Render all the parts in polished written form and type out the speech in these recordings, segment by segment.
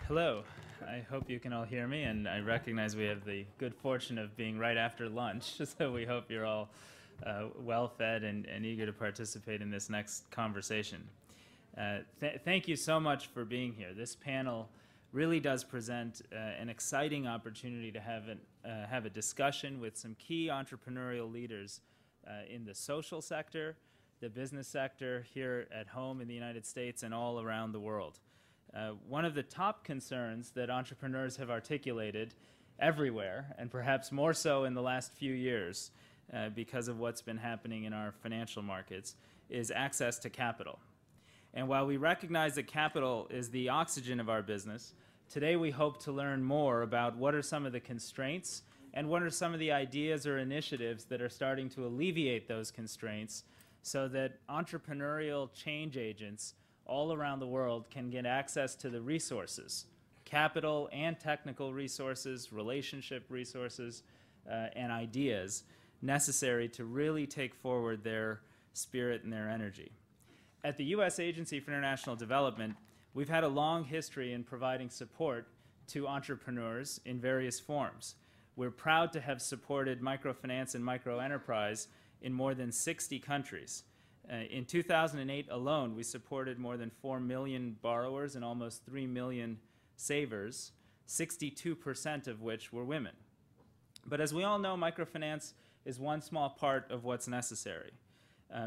Hello. I hope you can all hear me, and I recognize we have the good fortune of being right after lunch, so we hope you're all well-fed and eager to participate in this next conversation. Thank you so much for being here. This panel really does present an exciting opportunity to have a discussion with some key entrepreneurial leaders in the social sector, the business sector here at home in the United States, and all around the world. One of the top concerns that entrepreneurs have articulated everywhere, and perhaps more so in the last few years because of what's been happening in our financial markets, is access to capital. And while we recognize that capital is the oxygen of our business, today we hope to learn more about what are some of the constraints and what are some of the ideas or initiatives that are starting to alleviate those constraints so that entrepreneurial change agents all around the world can get access to the resources, capital and technical resources, relationship resources, and ideas necessary to really take forward their spirit and their energy. At the U.S. Agency for International Development, we've had a long history in providing support to entrepreneurs in various forms. We're proud to have supported microfinance and microenterprise in more than 60 countries. In 2008 alone, we supported more than 4 million borrowers and almost 3 million savers, 62% of which were women. But as we all know, microfinance is one small part of what's necessary.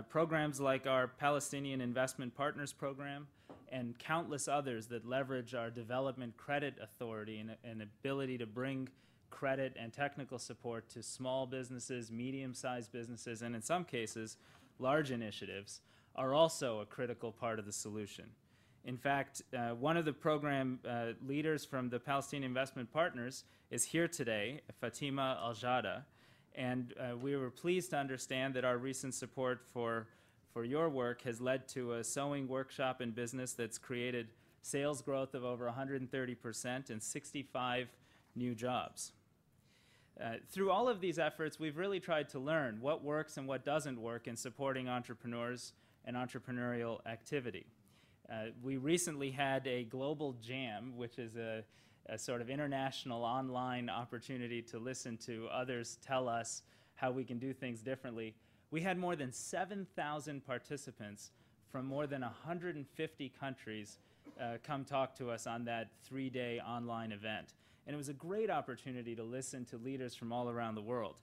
Programs like our Palestinian Investment Partners Program and countless others that leverage our Development Credit Authority and ability to bring credit and technical support to small businesses, medium-sized businesses, and in some cases, large initiatives, are also a critical part of the solution. In fact, one of the program leaders from the Palestinian Investment Partners is here today, Fatima Al-Jada, and we were pleased to understand that our recent support for your work has led to a sewing workshop in business that's created sales growth of over 130% and 65 new jobs. Through all of these efforts, we've really tried to learn what works and what doesn't work in supporting entrepreneurs and entrepreneurial activity. We recently had a global jam, which is a sort of international online opportunity to listen to others tell us how we can do things differently. We had more than 7,000 participants from more than 150 countries come talk to us on that 3-day online event. And it was a great opportunity to listen to leaders from all around the world.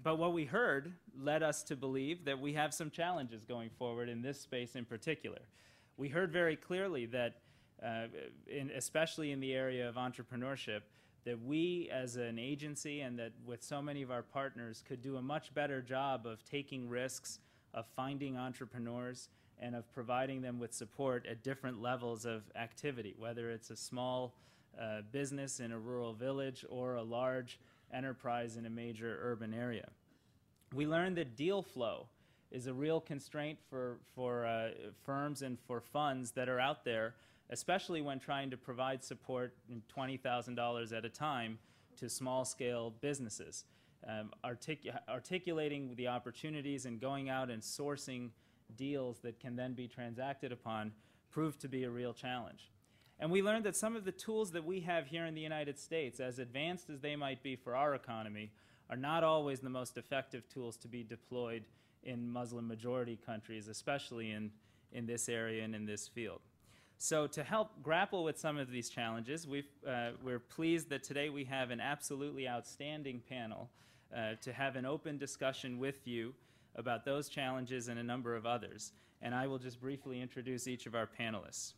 But what we heard led us to believe that we have some challenges going forward in this space in particular. We heard very clearly that, especially in the area of entrepreneurship, that we as an agency and that with so many of our partners could do a much better job of taking risks, of finding entrepreneurs, and of providing them with support at different levels of activity, whether it's a small business in a rural village or a large enterprise in a major urban area. We learned that deal flow is a real constraint for firms and for funds that are out there, especially when trying to provide support in $20,000 at a time to small-scale businesses. Articulating the opportunities and going out and sourcing deals that can then be transacted upon proved to be a real challenge. And we learned that some of the tools that we have here in the United States, as advanced as they might be for our economy, are not always the most effective tools to be deployed in Muslim-majority countries, especially in this area and in this field. So to help grapple with some of these challenges, we're pleased that today we have an absolutely outstanding panel to have an open discussion with you about those challenges and a number of others. And I will just briefly introduce each of our panelists.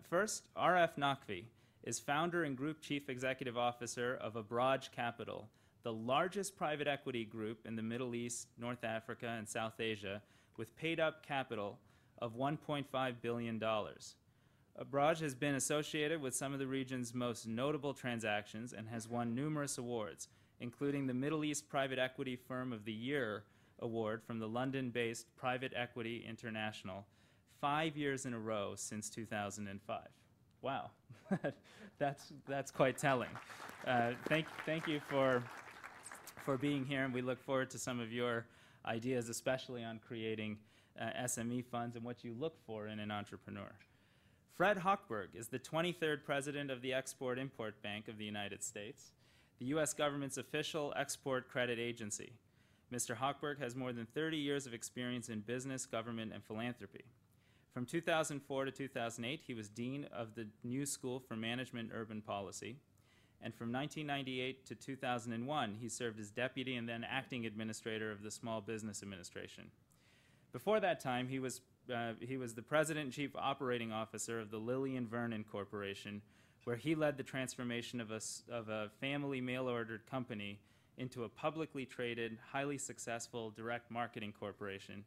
First, Arif Naqvi is founder and group chief executive officer of Abraaj Capital, the largest private equity group in the Middle East, North Africa, and South Asia, with paid-up capital of $1.5 billion. Abraaj has been associated with some of the region's most notable transactions and has won numerous awards, including the Middle East Private Equity Firm of the Year award from the London-based Private Equity International, 5 years in a row since 2005. Wow, that's quite telling. Thank you for being here, and we look forward to some of your ideas, especially on creating SME funds and what you look for in an entrepreneur. Fred Hochberg is the 23rd president of the Export-Import Bank of the United States, the U.S. government's official export credit agency. Mr. Hochberg has more than 30 years of experience in business, government, and philanthropy. From 2004 to 2008, he was dean of the New School for Management and Urban Policy. And from 1998 to 2001, he served as deputy and then acting administrator of the Small Business Administration. Before that time, he was the president and chief operating officer of the Lillian Vernon Corporation, where he led the transformation of a family mail-ordered company into a publicly traded, highly successful direct marketing corporation,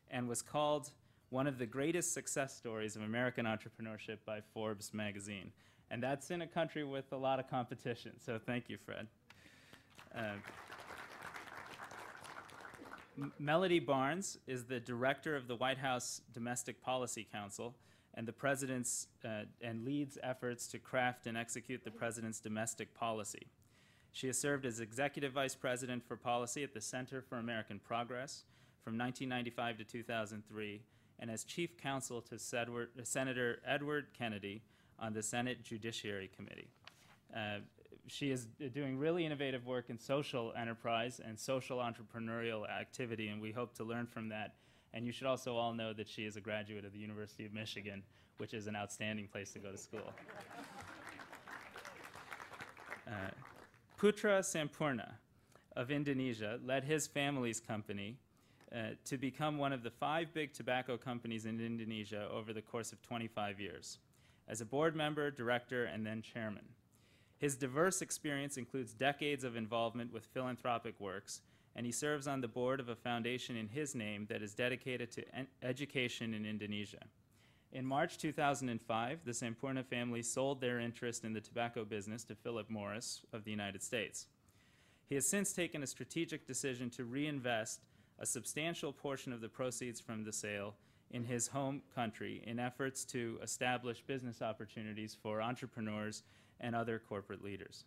and was called one of the greatest success stories of American entrepreneurship by Forbes magazine. And that's in a country with a lot of competition, so thank you, Fred. Melody Barnes is the director of the White House Domestic Policy Council and the president's and leads efforts to craft and execute the president's domestic policy. She has served as executive vice president for policy at the Center for American Progress from 1995 to 2003, and as chief counsel to Senator Edward Kennedy on the Senate Judiciary Committee. She is doing really innovative work in social enterprise and social entrepreneurial activity, and we hope to learn from that. And you should also all know that she is a graduate of the University of Michigan, which is an outstanding place to go to school. Putra Sampurna of Indonesia led his family's company to become one of the 5 big tobacco companies in Indonesia over the course of 25 years, as a board member, director, and then chairman. His diverse experience includes decades of involvement with philanthropic works, and he serves on the board of a foundation in his name that is dedicated to education in Indonesia. In March 2005, the Sampurna family sold their interest in the tobacco business to Philip Morris of the United States. He has since taken a strategic decision to reinvest a substantial portion of the proceeds from the sale in his home country in efforts to establish business opportunities for entrepreneurs and other corporate leaders.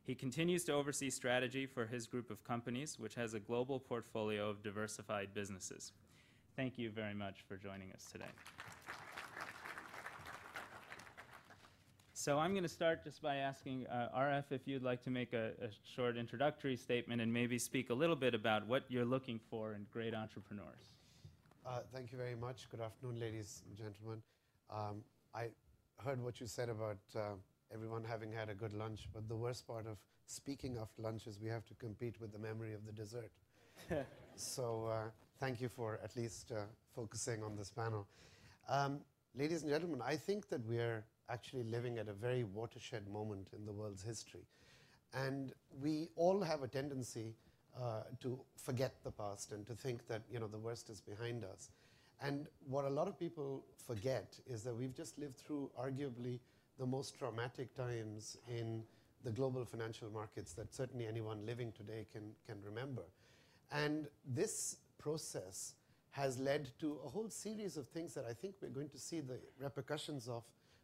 He continues to oversee strategy for his group of companies, which has a global portfolio of diversified businesses. Thank you very much for joining us today. So I'm going to start just by asking Arif if you'd like to make a short introductory statement and maybe speak a little bit about what you're looking for in great entrepreneurs. Thank you very much. Good afternoon, ladies and gentlemen. I heard what you said about everyone having had a good lunch, but the worst part of speaking of lunch is we have to compete with the memory of the dessert. So thank you for at least focusing on this panel. Ladies and gentlemen, I think that we are actually living at a very watershed moment in the world's history. And we all have a tendency to forget the past and to think that the worst is behind us. And what a lot of people forget is that we've just lived through arguably the most traumatic times in the global financial markets that certainly anyone living today can remember. And this process has led to a whole series of things that I think we're going to see the repercussions of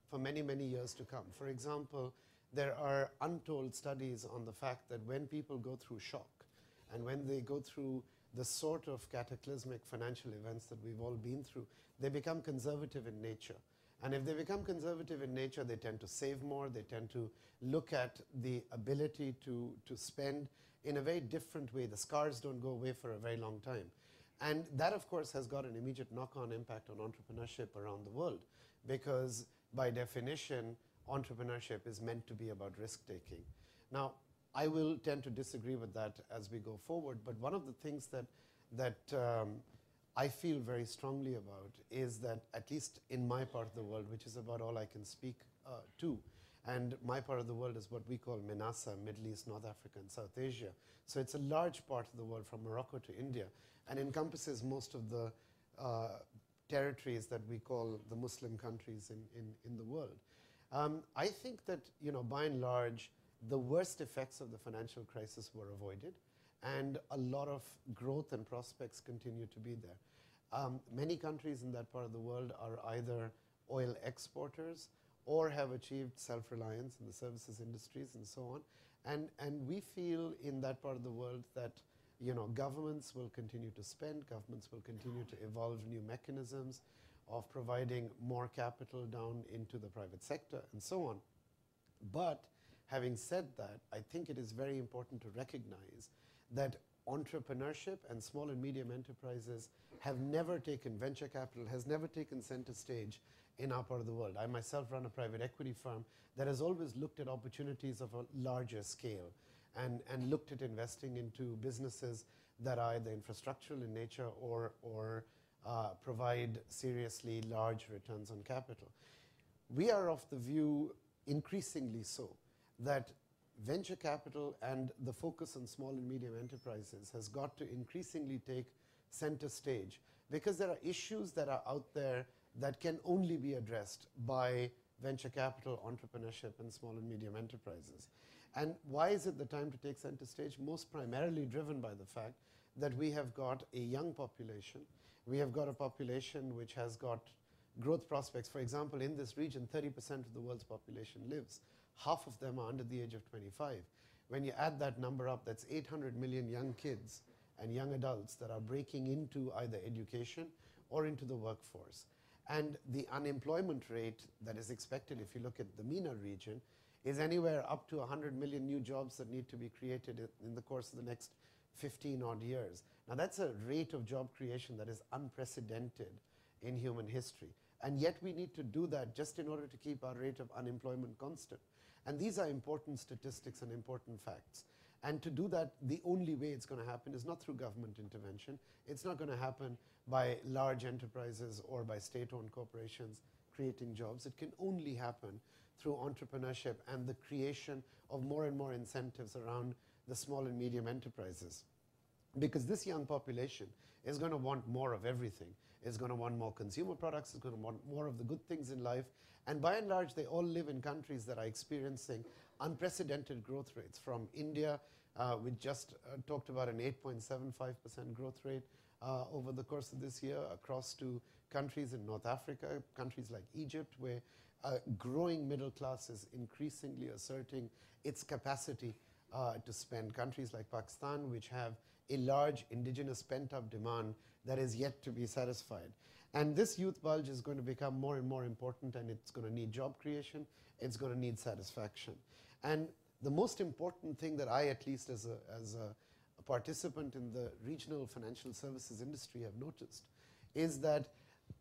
for many, many years to come. For example, there are untold studies on the fact that when people go through shock and when they go through the sort of cataclysmic financial events that we've all been through, they become conservative in nature. And if they become conservative in nature, they tend to save more, they tend to look at the ability to spend in a very different way. The scars don't go away for a very long time. And that, of course, has got an immediate knock-on impact on entrepreneurship around the world, because by definition, entrepreneurship is meant to be about risk-taking. Now, I will tend to disagree with that as we go forward, but one of the things that I feel very strongly about is that, at least in my part of the world, which is about all I can speak to, and my part of the world is what we call MENASA, Middle East, North Africa, and South Asia. So it's a large part of the world from Morocco to India, and encompasses most of the territories that we call the Muslim countries in the world. I think that, by and large, the worst effects of the financial crisis were avoided, and a lot of growth and prospects continue to be there. Many countries in that part of the world are either oil exporters or have achieved self-reliance in the services industries and so on. And we feel in that part of the world that governments will continue to spend, governments will continue to evolve new mechanisms. of providing more capital down into the private sector, and so on. But having said that, I think it is very important to recognize that entrepreneurship and small and medium enterprises have never taken, venture capital has never taken center stage in our part of the world. I myself run a private equity firm that has always looked at opportunities of a larger scale and looked at investing into businesses that are either infrastructural in nature or provide seriously large returns on capital. We are of the view, increasingly so, that venture capital and the focus on small and medium enterprises has got to increasingly take center stage, because there are issues that are out there that can only be addressed by venture capital, entrepreneurship, and small and medium enterprises. And why is it the time to take center stage? Most primarily driven by the fact that we have got a young population. We have got a population which has got growth prospects. For example, in this region, 30% of the world's population lives. Half of them are under the age of 25. When you add that number up, that's 800 million young kids and young adults that are breaking into either education or into the workforce. And the unemployment rate that is expected, if you look at the MENA region, is anywhere up to 100 million new jobs that need to be created in the course of the next 15 odd years. Now that's a rate of job creation that is unprecedented in human history. And yet we need to do that just in order to keep our rate of unemployment constant. And these are important statistics and important facts. And to do that, the only way it's going to happen is not through government intervention. It's not going to happen by large enterprises or by state-owned corporations creating jobs. It can only happen through entrepreneurship and the creation of more and more incentives around the small and medium enterprises. Because this young population is going to want more of everything. It's going to want more consumer products. It's going to want more of the good things in life. And by and large, they all live in countries that are experiencing unprecedented growth rates. From India, we just talked about an 8.75% growth rate over the course of this year, across to countries in North Africa, countries like Egypt, where a growing middle class is increasingly asserting its capacity to spend. Countries like Pakistan, which have a large indigenous pent-up demand that is yet to be satisfied. And this youth bulge is going to become more and more important, and it's going to need job creation, it's going to need satisfaction. And the most important thing that I, at least as a participant in the regional financial services industry, have noticed is that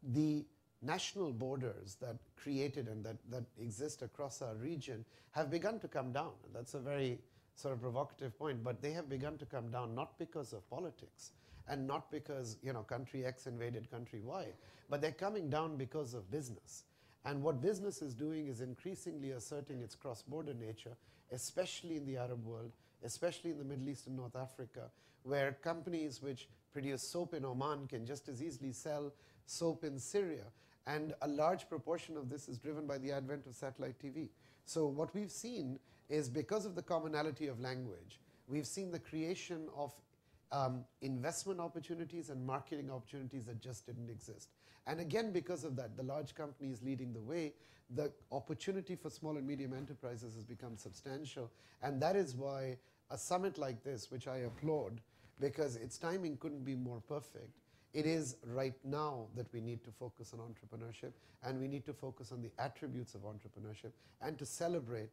the national borders that created and that exist across our region have begun to come down. And that's a very sort of provocative point, but they have begun to come down not because of politics and not because, you know, country X invaded country Y, but they're coming down because of business. And what business is doing is increasingly asserting its cross-border nature, especially in the Arab world, especially in the Middle East and North Africa, where companies which produce soap in Oman can just as easily sell soap in Syria. And a large proportion of this is driven by the advent of satellite TV. So what we've seen is, because of the commonality of language, we've seen the creation of investment opportunities and marketing opportunities that just didn't exist. And again, because of that, the large companies leading the way, the opportunity for small and medium enterprises has become substantial. And that is why a summit like this, which I applaud, because its timing couldn't be more perfect, it is right now that we need to focus on entrepreneurship, and we need to focus on the attributes of entrepreneurship and to celebrate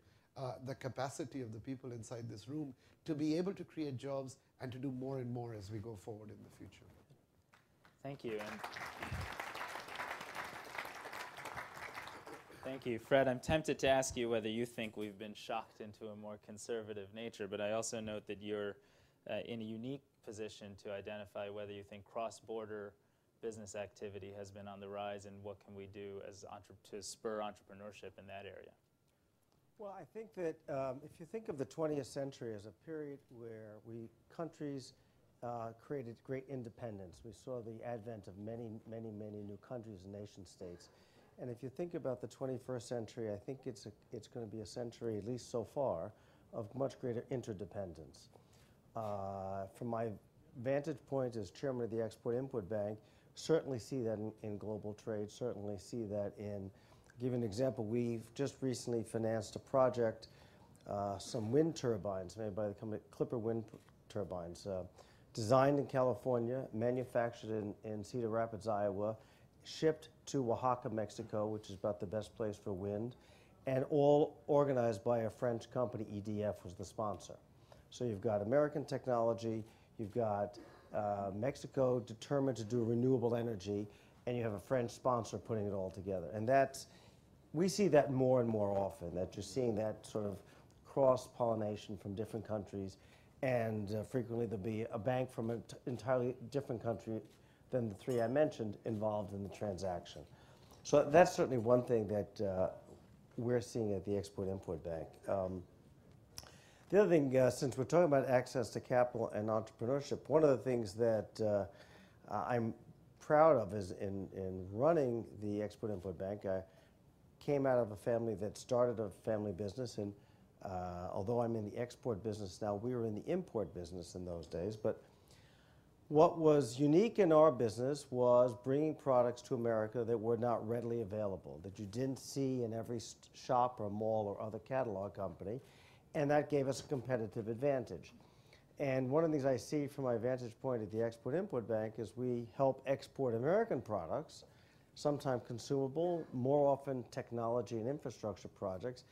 the capacity of the people inside this room to be able to create jobs and to do more and more as we go forward in the future. Thank you. And thank you. Fred, I'm tempted to ask you whether you think we've been shocked into a more conservative nature, but I also note that you're in a unique position to identify whether you think cross-border business activity has been on the rise, and what can we do as to spur entrepreneurship in that area. Well, I think that if you think of the 20th century as a period where countries created great independence, we saw the advent of many new countries and nation states. And if you think about the 21st century, I think it's going to be a century, at least so far, of much greater interdependence. From my vantage point as chairman of the Export-Import Bank, certainly see that in global trade, certainly see that in, I'll give you an example, we've just recently financed a project, some wind turbines made by the company Clipper Wind Turbines, designed in California, manufactured in Cedar Rapids, Iowa, shipped to Oaxaca, Mexico, which is about the best place for wind, and all organized by a French company. EDF was the sponsor. So you've got American technology, you've got Mexico determined to do renewable energy, and you have a French sponsor putting it all together. And we see that more and more often, that you're seeing that sort of cross-pollination from different countries, and frequently there'll be a bank from an entirely different country than the three I mentioned involved in the transaction. So that's certainly one thing that we're seeing at the Export-Import Bank. The other thing, since we're talking about access to capital and entrepreneurship, one of the things that I'm proud of is in running the Export-Import Bank, I came out of a family that started a family business, and although I'm in the export business now, we were in the import business in those days. But what was unique in our business was bringing products to America that were not readily available, that you didn't see in every shop or mall or other catalog company, and that gave us a competitive advantage. And one of the things I see from my vantage point at the Export-Import Bank is we help export American products, sometimes consumable, more often technology and infrastructure projects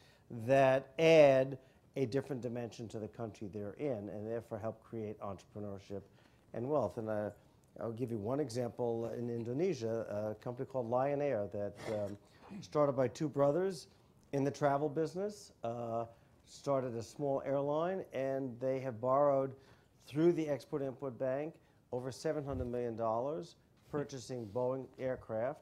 that add a different dimension to the country they're in, and therefore help create entrepreneurship and wealth. And I'll give you one example. In Indonesia, a company called Lion Air that started by two brothers in the travel business, started a small airline, and they have borrowed through the Export-Import Bank over $700 million, purchasing Boeing aircraft,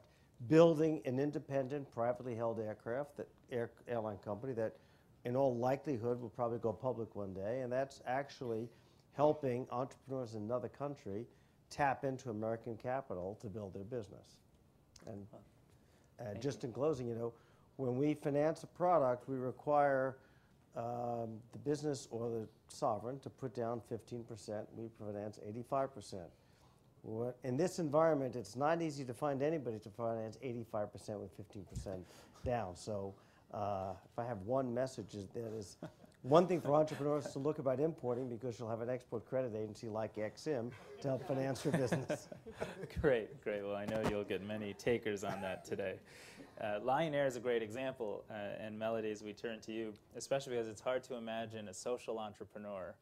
building an independent, privately held airline company that in all likelihood will probably go public one day, and that's actually helping entrepreneurs in another country tap into American capital to build their business. And just in closing, when we finance a product, we require the business or the sovereign to put down 15%. We finance 85%. In this environment, it's not easy to find anybody to finance 85% with 15% down. So if I have one message, that is one thing for entrepreneurs to look about importing, because you'll have an export credit agency like Exim to help finance your business. Great. Well, I know you'll get many takers on that today. Lion Air is a great example, and Melody, as we turn to you, especially because it's hard to imagine a social entrepreneur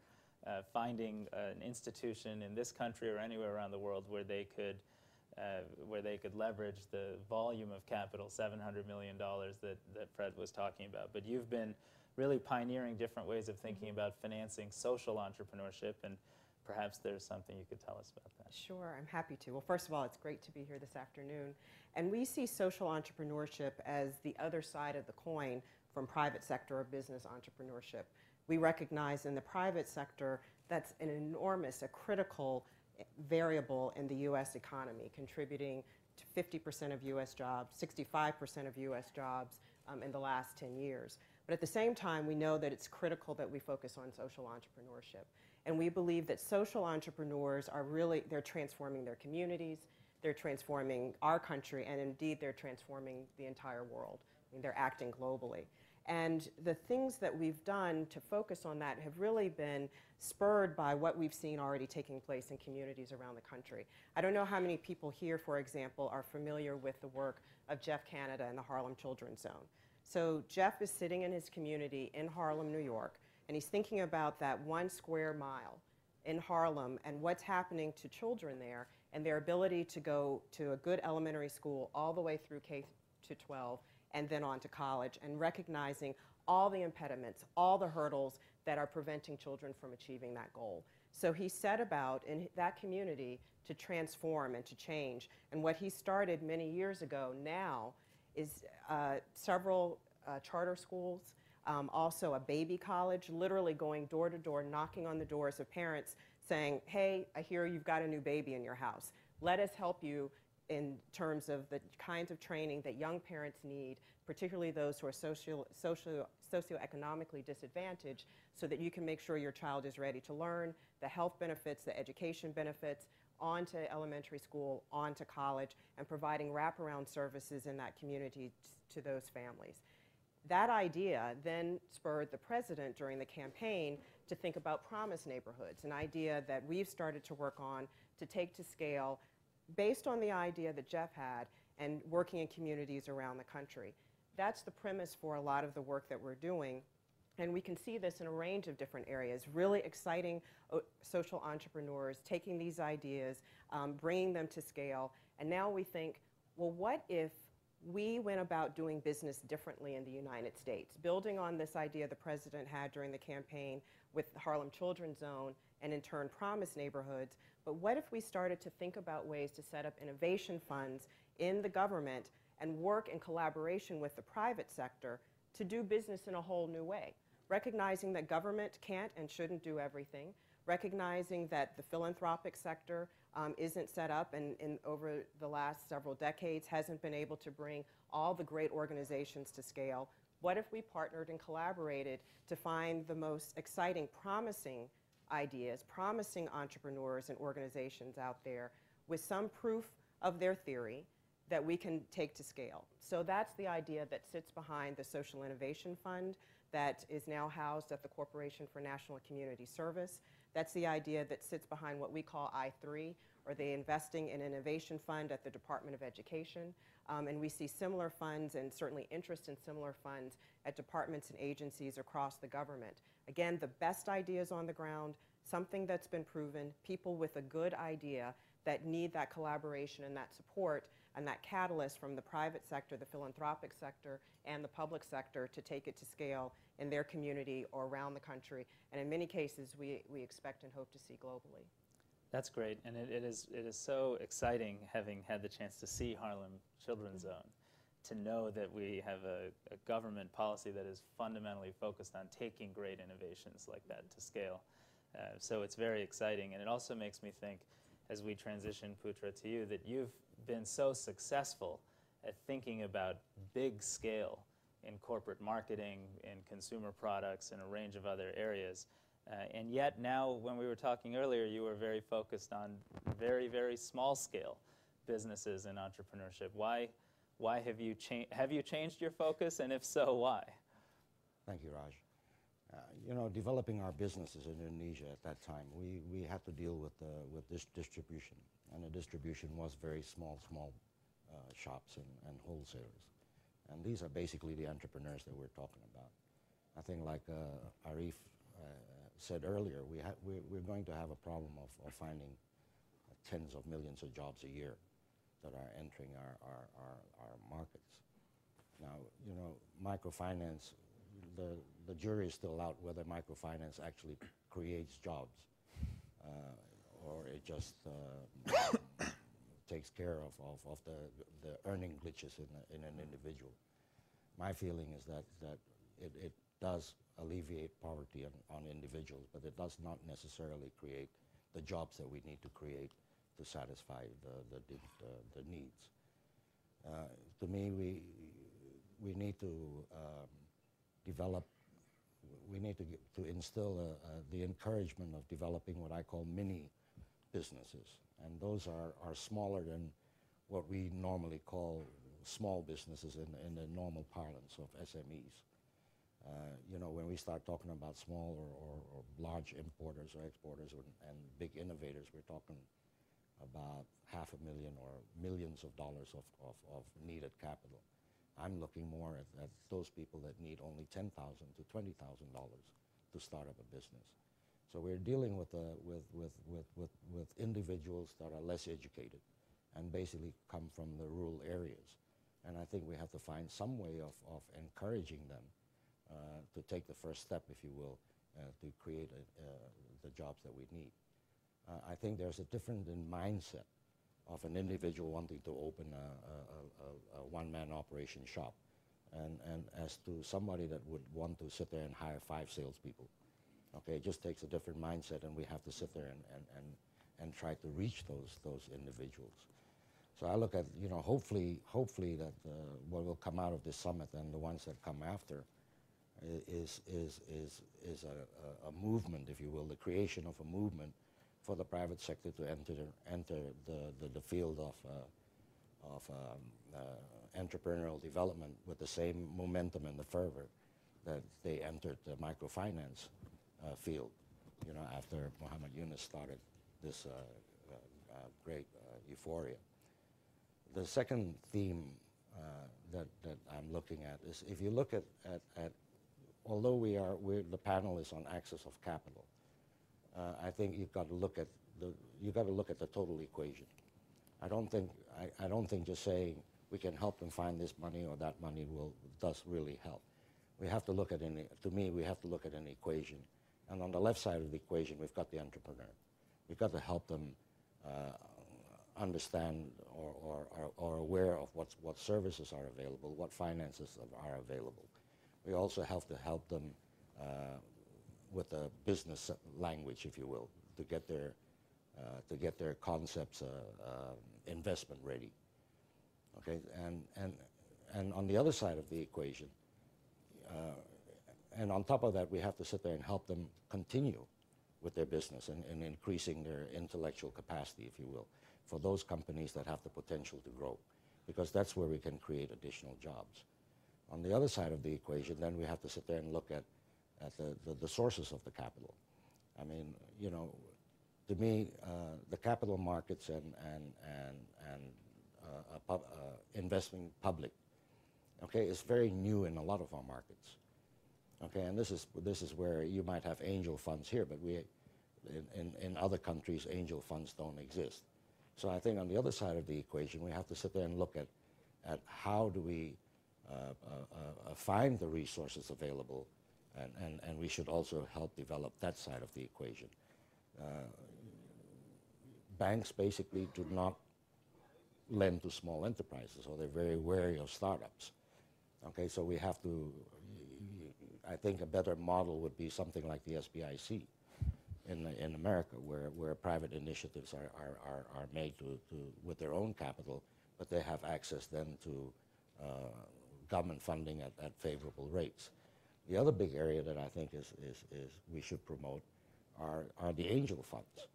finding an institution in this country or anywhere around the world where they could leverage the volume of capital, $700 million that Fred was talking about. But you've been really pioneering different ways of thinking about financing social entrepreneurship, and perhaps there's something you could tell us about that. Sure, I'm happy to. Well, first of all, it's great to be here this afternoon. And we see social entrepreneurship as the other side of the coin from private sector or business entrepreneurship. We recognize in the private sector that's an enormous, a critical variable in the U.S. economy, contributing to 50% of U.S. jobs, 65% of U.S. jobs in the last 10 years. But at the same time, we know that it's critical that we focus on social entrepreneurship. And we believe that social entrepreneurs are really, they're transforming their communities, they're transforming our country, and indeed they're transforming the entire world. I mean, they're acting globally. And the things that we've done to focus on that have really been spurred by what we've seen already taking place in communities around the country. I don't know how many people here, for example, are familiar with the work of Jeff Canada and the Harlem Children's Zone. So Jeff is sitting in his community in Harlem, New York, and he's thinking about that 1 square mile in Harlem and what's happening to children there and their ability to go to a good elementary school all the way through K to 12 and then on to college, and recognizing all the impediments, all the hurdles that are preventing children from achieving that goal. So he set about in that community to transform and to change. And what he started many years ago now is several charter schools, also a baby college, literally going door to door, knocking on the doors of parents saying, hey, I hear you've got a new baby in your house. Let us help you in terms of the kinds of training that young parents need, particularly those who are socioeconomically disadvantaged, so that you can make sure your child is ready to learn the health benefits, the education benefits, on to elementary school, on to college, and providing wraparound services in that community to those families. That idea then spurred the president during the campaign to think about promise neighborhoods, an idea that we've started to work on to take to scale based on the idea that Jeff had and working in communities around the country. That's the premise for a lot of the work that we're doing. And we can see this in a range of different areas, really exciting social entrepreneurs taking these ideas, bringing them to scale. And now we think, well, what if we went about doing business differently in the United States, building on this idea the president had during the campaign with the Harlem Children's Zone and in turn Promise neighborhoods. But what if we started to think about ways to set up innovation funds in the government and work in collaboration with the private sector to do business in a whole new way? Recognizing that government can't and shouldn't do everything, recognizing that the philanthropic sector isn't set up and over the last several decades hasn't been able to bring all the great organizations to scale. What if we partnered and collaborated to find the most exciting, promising ideas, promising entrepreneurs and organizations out there with some proof of their theory that we can take to scale? So that's the idea that sits behind the Social Innovation Fund that is now housed at the Corporation for National and Community Service. That's the idea that sits behind what we call I3, or the Investing in Innovation Fund at the Department of Education. And we see similar funds and certainly interest in similar funds at departments and agencies across the government. Again, the best ideas on the ground, something that's been proven, people with a good idea that need that collaboration and that support and that catalyst from the private sector, the philanthropic sector, and the public sector to take it to scale in their community or around the country. And in many cases, we expect and hope to see globally. That's great, and it is so exciting, having had the chance to see Harlem Children's Zone, to know that we have a government policy that is fundamentally focused on taking great innovations like that to scale. So it's very exciting, and it also makes me think, as we transition, Putra, to you, that you've been so successful at thinking about big scale in corporate marketing, in consumer products, and a range of other areas. And yet now, when we were talking earlier, you were very focused on very, very small scale businesses and entrepreneurship. Why have you changed your focus, and if so, why? Thank you, Raj. You know, developing our businesses in Indonesia at that time, we had to deal with this distribution, and the distribution was very small shops and wholesalers. And these are basically the entrepreneurs that we're talking about. I think, like Arif said earlier, we're going to have a problem of finding tens of millions of jobs a year that are entering our markets. Now, you know, microfinance, the jury is still out whether microfinance actually creates jobs or it just takes care of the earning glitches in an individual. My feeling is that it does alleviate poverty on individuals, but it does not necessarily create the jobs that we need to create to satisfy the needs. To me, we need to develop, we need to instill the encouragement of developing what I call mini businesses. And those are smaller than what we normally call small businesses in the normal parlance of SMEs. You know, when we start talking about small or large importers or exporters and big innovators, we're talking about $500,000 or millions of dollars of needed capital. I'm looking more at those people that need only $10,000 to $20,000 to start up a business. So we're dealing with individuals that are less educated and basically come from the rural areas. And I think we have to find some way of encouraging them to take the first step, if you will, to create the jobs that we need. I think there's a difference in mindset of an individual wanting to open a one-man operation shop and as to somebody that would want to sit there and hire 5 salespeople. Okay, it just takes a different mindset, and we have to sit there and try to reach those individuals. So I look at, you know, hopefully that what will come out of this summit and the ones that come after is a movement, if you will, the creation of a movement for the private sector to enter the field of entrepreneurial development with the same momentum and the fervor that they entered the microfinance field, you know, after Muhammad Yunus started this great euphoria. the second theme that I'm looking at is if you look at although we're the panelists on access of capital, I think you've got to look at the total equation. I don't think just saying we can help them find this money or that money does really help. We have to look at we have to look at an equation. And on the left side of the equation, we've got the entrepreneur. We've got to help them understand or aware of what services are available, what finances are available. We also have to help them with a business language, if you will, to get their concepts investment ready. Okay, and on the other side of the equation, and on top of that, we have to sit there and help them continue with their business and increasing their intellectual capacity, if you will, for those companies that have the potential to grow, because that's where we can create additional jobs. On the other side of the equation, then we have to sit there and look at the sources of the capital. I mean, you know, to me, the capital markets and investing public, okay, is very new in a lot of our markets. Okay, and this is where you might have angel funds here, but in other countries, angel funds don't exist. So I think on the other side of the equation, we have to sit there and look at how do we find the resources available, and we should also help develop that side of the equation. Banks basically do not lend to small enterprises, or they're very wary of startups. Okay, so we have to, I think a better model would be something like the SBIC in America, where private initiatives are made with their own capital, but they have access then to government funding at favorable rates. The other big area that I think is we should promote are the angel funds,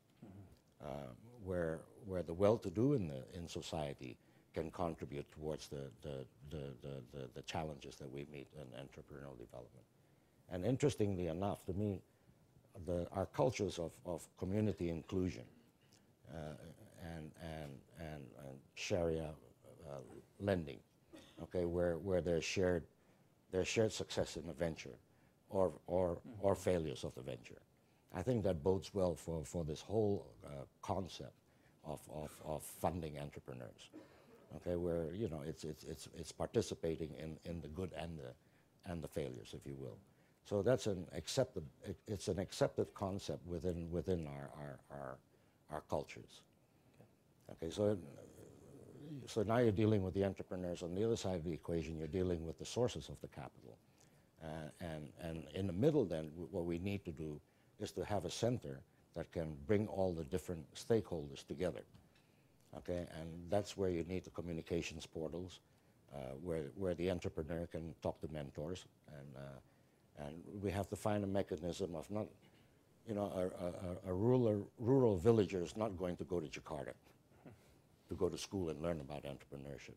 where the well-to-do in society can contribute towards the challenges that we meet in entrepreneurial development. And interestingly enough, to me, our cultures of community inclusion and Sharia lending, okay, where there's shared success in a venture or failures of the venture. I think that bodes well for this whole concept of funding entrepreneurs. Okay, where you know it's participating in the good and the failures, if you will. So that's an accepted concept within our cultures. Okay, so now you're dealing with the entrepreneurs. On the other side of the equation, you're dealing with the sources of the capital, and in the middle, then what we need to do is to have a center that can bring all the different stakeholders together. Okay, and that's where you need the communications portals, where the entrepreneur can talk to mentors, and we have to find a mechanism of not, you know, a rural villager is not going to go to Jakarta to go to school and learn about entrepreneurship.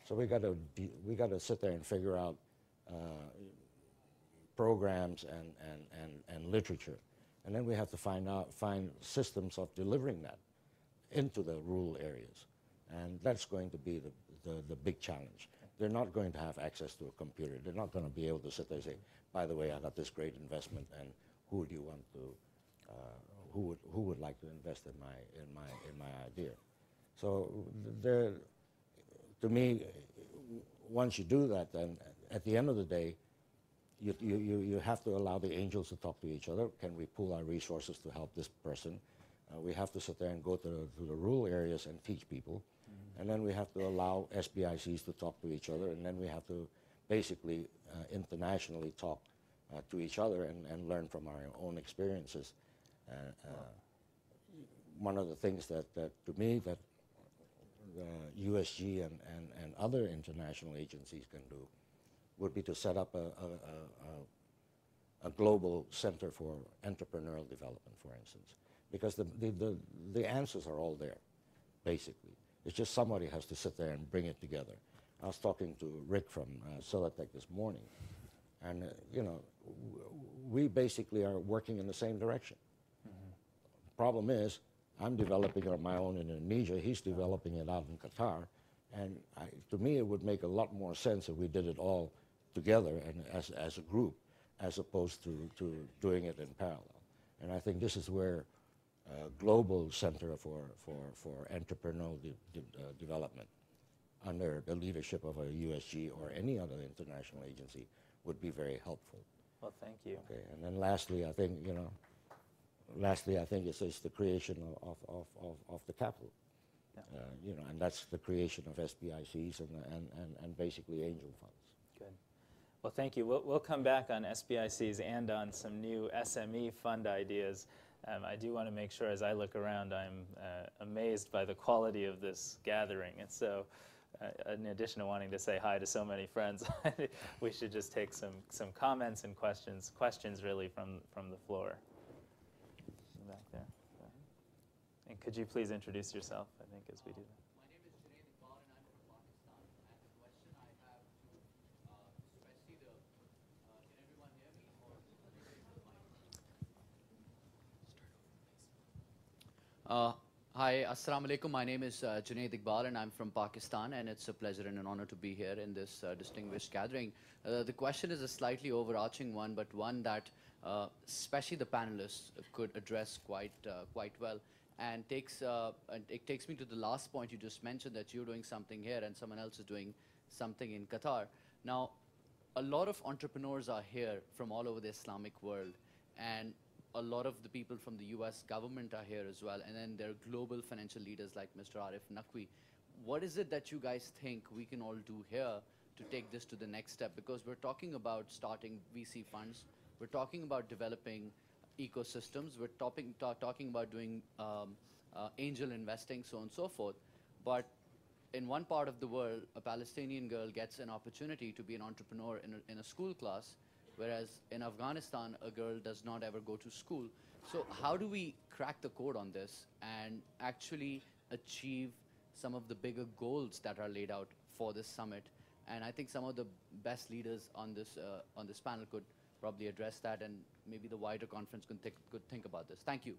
So we got to sit there and figure out programs and literature, and then we have to find systems of delivering that into the rural areas, and that's going to be the big challenge. They're not going to have access to a computer. They're not going to be able to sit there and say, by the way, I got this great investment, and who would you want to, who would like to invest in my idea? So there, to me, once you do that, then at the end of the day, you have to allow the angels to talk to each other. Can we pool our resources to help this person? We have to sit there and go to the rural areas and teach people. And then we have to allow SBICs to talk to each other. And then we have to basically internationally talk to each other and learn from our own experiences. One of the things that to me, that USG and other international agencies can do would be to set up a global center for entrepreneurial development, for instance. Because the answers are all there, basically. It's just somebody has to sit there and bring it together. I was talking to Rick from Silatech this morning, and you know, we basically are working in the same direction. Problem is, I'm developing it on my own in Indonesia, he's developing it out in Qatar, And to me, it would make a lot more sense if we did it all together and as a group, as opposed to doing it in parallel. And I think this is where global center for entrepreneurial development under the leadership of a USG or any other international agency would be very helpful. Well, thank you. Okay, and then lastly, I think, it's the creation of the capital. Yeah. And that's the creation of SBICs and basically angel funds. Good. Well, thank you. We'll come back on SBICs and on some new SME fund ideas. I do want to make sure, as I look around, I'm amazed by the quality of this gathering. And so, in addition to wanting to say hi to so many friends, we should just take some comments and questions really from the floor. Back there. And could you please introduce yourself, I think, as we do that. My name is Junaid Iqbal, and I'm from Pakistan. And the question I have to, especially can everyone hear me? Or Hi, Assalamu alaikum. My name is Junaid Iqbal, and I'm from Pakistan, and it's a pleasure and an honor to be here in this distinguished gathering. The question is a slightly overarching one, but one that especially the panelists could address quite well. And it takes me to the last point you just mentioned, that you're doing something here and someone else is doing something in Qatar. Now, a lot of entrepreneurs are here from all over the Islamic world, and a lot of the people from the US government are here as well, and then there are global financial leaders like Mr. Arif Naqvi. What is it that you guys think we can all do here to take this to the next step? Because we're talking about starting VC funds, we're talking about developing ecosystems, we're talking about doing angel investing, so on and so forth. But in one part of the world, a Palestinian girl gets an opportunity to be an entrepreneur in a school class, whereas in Afghanistan, a girl does not ever go to school. So how do we crack the code on this and actually achieve some of the bigger goals that are laid out for this summit? And I think some of the best leaders on this panel could probably address that, and maybe the wider conference could think about this. Thank you.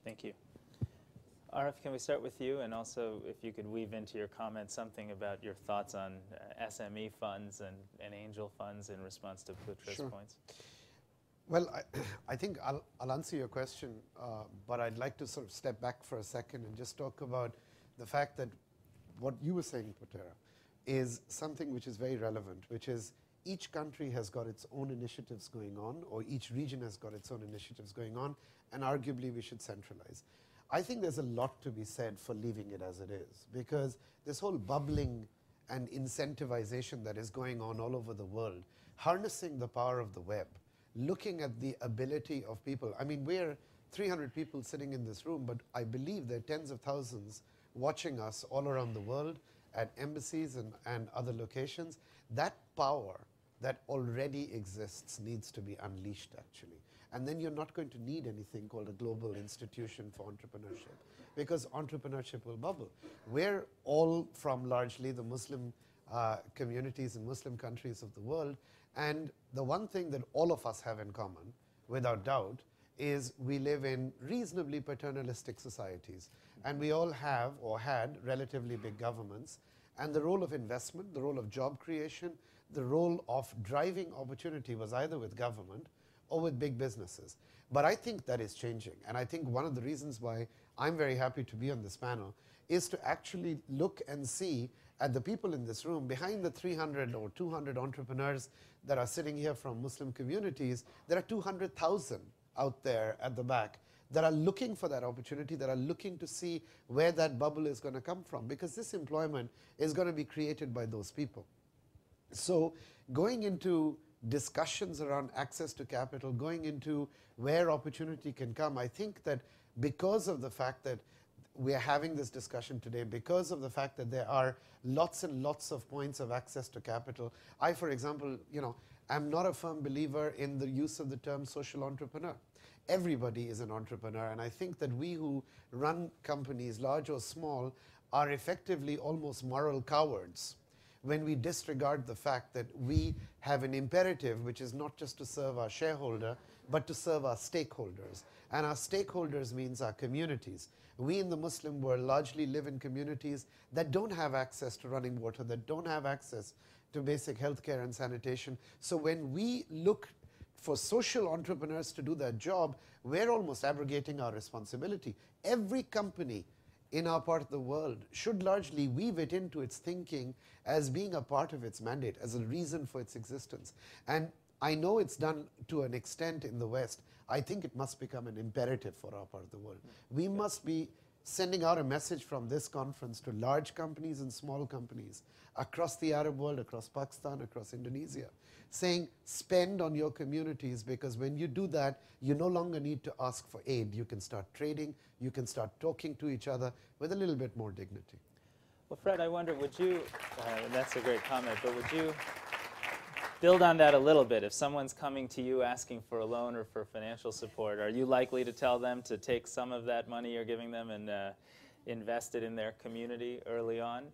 Thank you. Arif, can we start with you? And also, if you could weave into your comments something about your thoughts on SME funds and angel funds in response to Putra's points. Well, I think I'll answer your question, but I'd like to sort of step back for a second and just talk about the fact that what you were saying, Putera, is something which is very relevant, which is each country has got its own initiatives going on, or each region has got its own initiatives going on, and arguably we should centralize. I think there's a lot to be said for leaving it as it is, because this whole bubbling and incentivization that is going on all over the world, harnessing the power of the web, looking at the ability of people. I mean, we're 300 people sitting in this room, but I believe there are tens of thousands watching us all around the world at embassies and other locations. That power that already exists needs to be unleashed, actually. And then you're not going to need anything called a global institution for entrepreneurship, because entrepreneurship will bubble. We're all from largely the Muslim communities and Muslim countries of the world, and the one thing that all of us have in common, without doubt, is we live in reasonably paternalistic societies. And we all have or had relatively big governments, and the role of investment, the role of job creation, the role of driving opportunity was either with government or with big businesses. But I think that is changing, and I think one of the reasons why I'm very happy to be on this panel is to actually look and see at the people in this room. Behind the 300 or 200 entrepreneurs that are sitting here from Muslim communities, there are 200,000 out there at the back that are looking for that opportunity, that are looking to see where that bubble is going to come from, because this employment is going to be created by those people. So going into discussions around access to capital, going into where opportunity can come, I think that because of the fact that we are having this discussion today, because of the fact that there are lots and lots of points of access to capital. I, for example, I'm not a firm believer in the use of the term social entrepreneur. Everybody is an entrepreneur, and I think that we who run companies, large or small, are effectively almost moral cowards when we disregard the fact that we have an imperative which is not just to serve our shareholder, but to serve our stakeholders. And our stakeholders means our communities. We in the Muslim world largely live in communities that don't have access to running water, that don't have access to basic healthcare and sanitation. So when we look for social entrepreneurs to do their job, we're almost abrogating our responsibility. Every company in our part of the world should largely weave it into its thinking as being a part of its mandate, as a reason for its existence. And I know it's done to an extent in the West. I think it must become an imperative for our part of the world. We must be sending out a message from this conference to large companies and small companies across the Arab world, across Pakistan, across Indonesia, saying spend on your communities, because when you do that, you no longer need to ask for aid. You can start trading, you can start talking to each other with a little bit more dignity. Well, Fred, I wonder, would you, that's a great comment, but would you build on that a little bit? If someone's coming to you asking for a loan or for financial support, are you likely to tell them to take some of that money you're giving them and invest it in their community early on?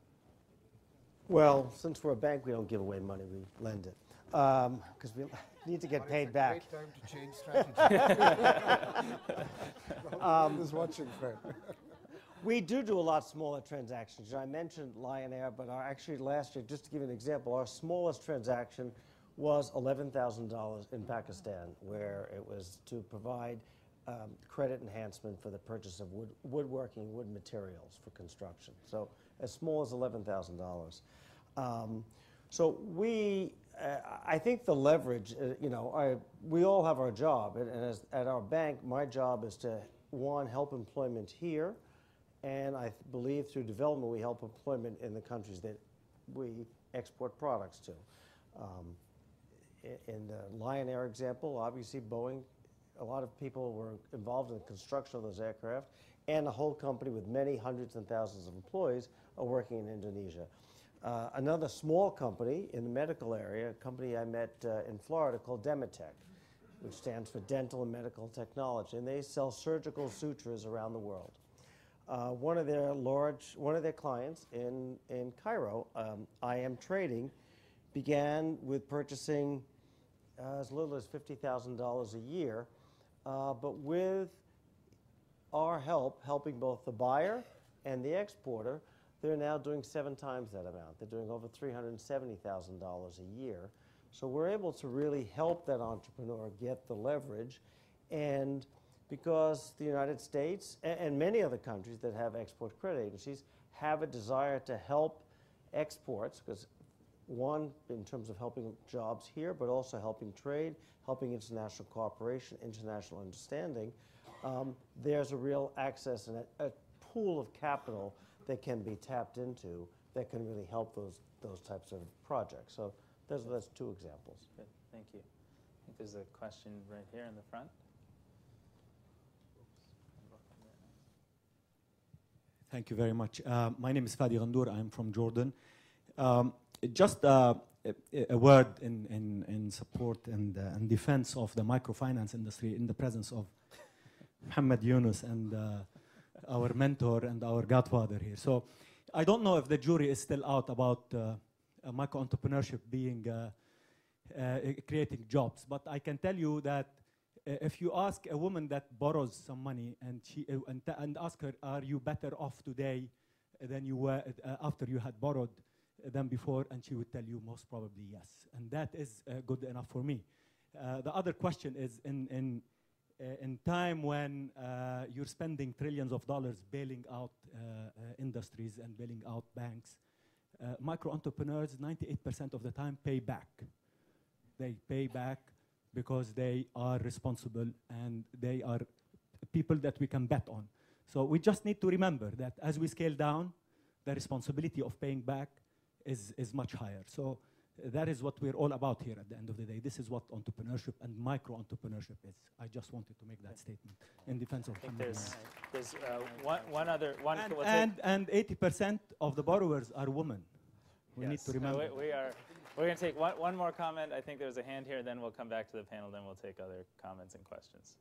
Well, since we're a bank, we don't give away money, we lend it. Because we need to get paid back. It's a great time to change strategy. Who's watching, Fred? We do a lot smaller transactions. I mentioned Lion Air, but actually last year, just to give you an example, our smallest transaction was $11,000 in Pakistan, where it was to provide credit enhancement for the purchase of woodworking, wood materials for construction. So as small as $11,000. So I think the leverage, we all have our job, and at our bank, my job is to, one, help employment here, and I believe through development we help employment in the countries that we export products to. In the Lion Air example, obviously Boeing, a lot of people were involved in the construction of those aircraft, and the whole company with many hundreds and thousands of employees are working in Indonesia. Another small company in the medical area, a company I met in Florida called Dematech, which stands for Dental and Medical Technology, and they sell surgical sutures around the world. One of their clients in Cairo, IM Trading, began with purchasing as little as $50,000 a year, but with our help, helping both the buyer and the exporter, they're now doing 7 times that amount. They're doing over $370,000 a year. So we're able to really help that entrepreneur get the leverage, and because the United States and many other countries that have export credit agencies have a desire to help exports, because one, in terms of helping jobs here, but also helping trade, helping international cooperation, international understanding, there's a real access and a pool of capital that can be tapped into that can really help those types of projects. So that's 2 examples. Good, thank you. I think there's a question right here in the front. Thank you very much. My name is Fadi Ghandour. I'm from Jordan. Just a word in support and defense of the microfinance industry in the presence of Muhammad Yunus and our mentor and our godfather here. So I don't know if the jury is still out about micro-entrepreneurship being creating jobs, but I can tell you that if you ask a woman that borrows some money and ask her, are you better off today than you were after you had borrowed than before, and she would tell you most probably yes. And that is good enough for me. The other question is in time when you're spending trillions of dollars bailing out industries and bailing out banks, micro-entrepreneurs 98% of the time pay back. They pay back because they are responsible and they are people that we can bet on. So we just need to remember that as we scale down, the responsibility of paying back is much higher. So that is what we're all about here at the end of the day. This is what entrepreneurship and micro-entrepreneurship is. I just wanted to make that statement in defense of there's one other. And 80% of the borrowers are women. We need to remember. We're going to take one more comment. I think there's a hand here, then we'll come back to the panel, then we'll take other comments and questions.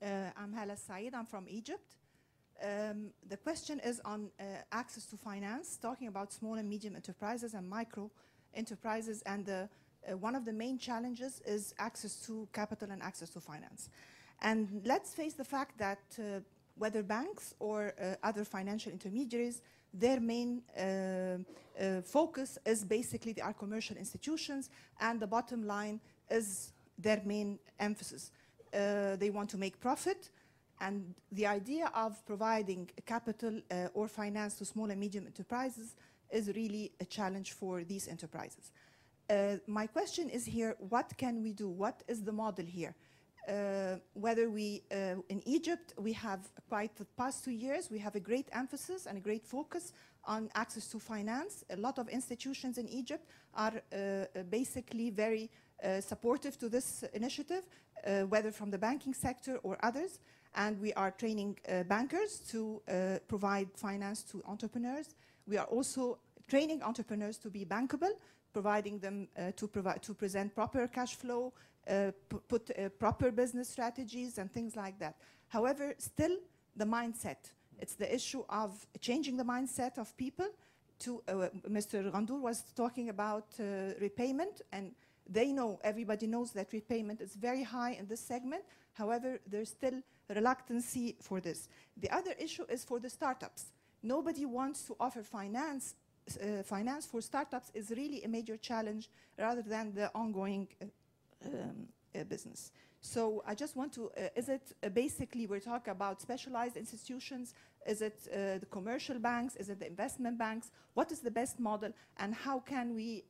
I'm Hala Saeed. I'm from Egypt. The question is on access to finance, talking about small and medium enterprises and micro enterprises, and one of the main challenges is access to capital and access to finance. And let's face the fact that whether banks or other financial intermediaries, their main focus is basically they are commercial institutions, and the bottom line is their main emphasis. They want to make profit, and the idea of providing capital or finance to small and medium enterprises is really a challenge for these enterprises. My question is here, what can we do? What is the model here? Whether we, in Egypt, we have quite the past 2 years, we have a great emphasis and a great focus on access to finance. A lot of institutions in Egypt are basically very supportive to this initiative, whether from the banking sector or others. And we are training bankers to provide finance to entrepreneurs. We are also training entrepreneurs to be bankable, providing them to present proper cash flow, put proper business strategies and things like that. However, still the mindset. It's the issue of changing the mindset of people. Mr. Ghandour was talking about repayment, and they know, everybody knows that repayment is very high in this segment. However, there's still reluctancy for this. The other issue is for the startups. Nobody wants to offer finance. Finance for startups is really a major challenge rather than the ongoing business. So I just want to, is it basically we're talking about specialized institutions? Is it the commercial banks? Is it the investment banks? What is the best model? And how can we,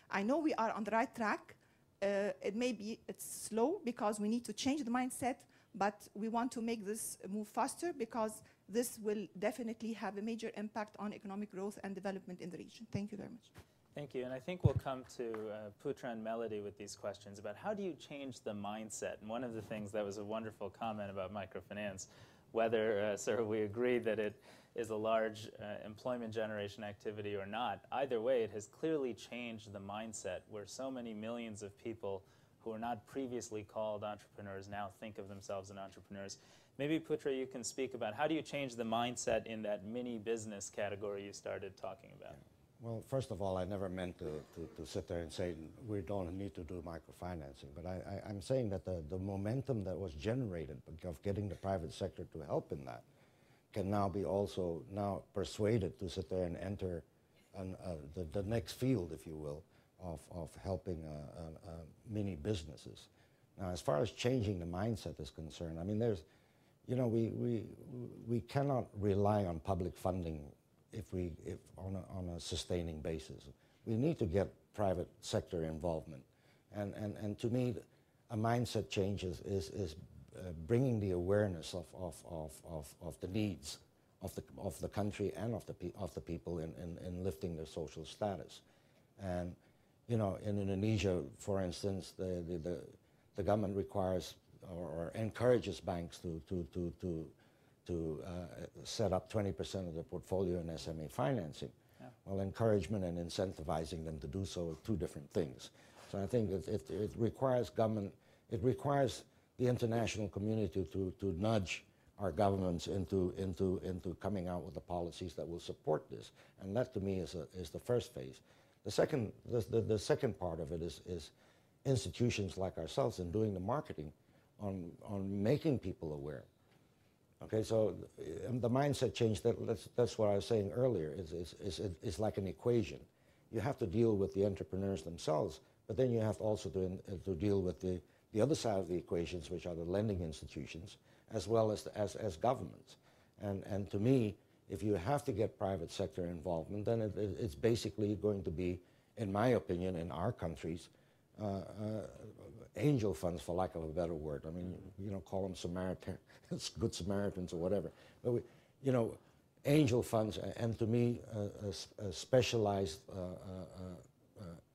I know we are on the right track. It may be, it's slow because we need to change the mindset, but we want to make this move faster because this will definitely have a major impact on economic growth and development in the region. Thank you very much. Thank you. And I think we'll come to Putra and Melody with these questions about how do you change the mindset? And one of the things that was a wonderful comment about microfinance, whether, sir, we agree that it is a large employment generation activity or not, either way, it has clearly changed the mindset where so many millions of people who were not previously called entrepreneurs now think of themselves as entrepreneurs. Maybe, Putra, you can speak about how do you change the mindset in that mini business category you started talking about? Yeah. Well, first of all, I never meant to sit there and say we don't need to do microfinancing, but I'm saying that the momentum that was generated of getting the private sector to help in that can now be also now persuaded to sit there and enter the next field, if you will, of helping mini businesses. Now, as far as changing the mindset is concerned, I mean, there's, you know, we cannot rely on public funding if on a sustaining basis. We need to get private sector involvement, and to me, a mindset change is bringing the awareness of the needs of the country and of the people in lifting their social status. And you know, in Indonesia, for instance, the government requires or encourages banks to set up 20% of their portfolio in SME financing. Yeah. Well, encouragement and incentivizing them to do so are two different things. So I think it requires government, it requires the international community to nudge our governments into coming out with the policies that will support this. And that, to me, is the first phase. The second part of it is institutions like ourselves in doing the marketing on making people aware. Okay, so the mindset change, that's what I was saying earlier, is like an equation. You have to deal with the entrepreneurs themselves, but then you have to also to deal with the other side of the equations, which are the lending institutions, as well as governments. And to me, if you have to get private sector involvement, then it's basically going to be, in my opinion, in our countries, angel funds, for lack of a better word. I mean, you know, call them Good Samaritans or whatever. But you know, angel funds, and to me, specialized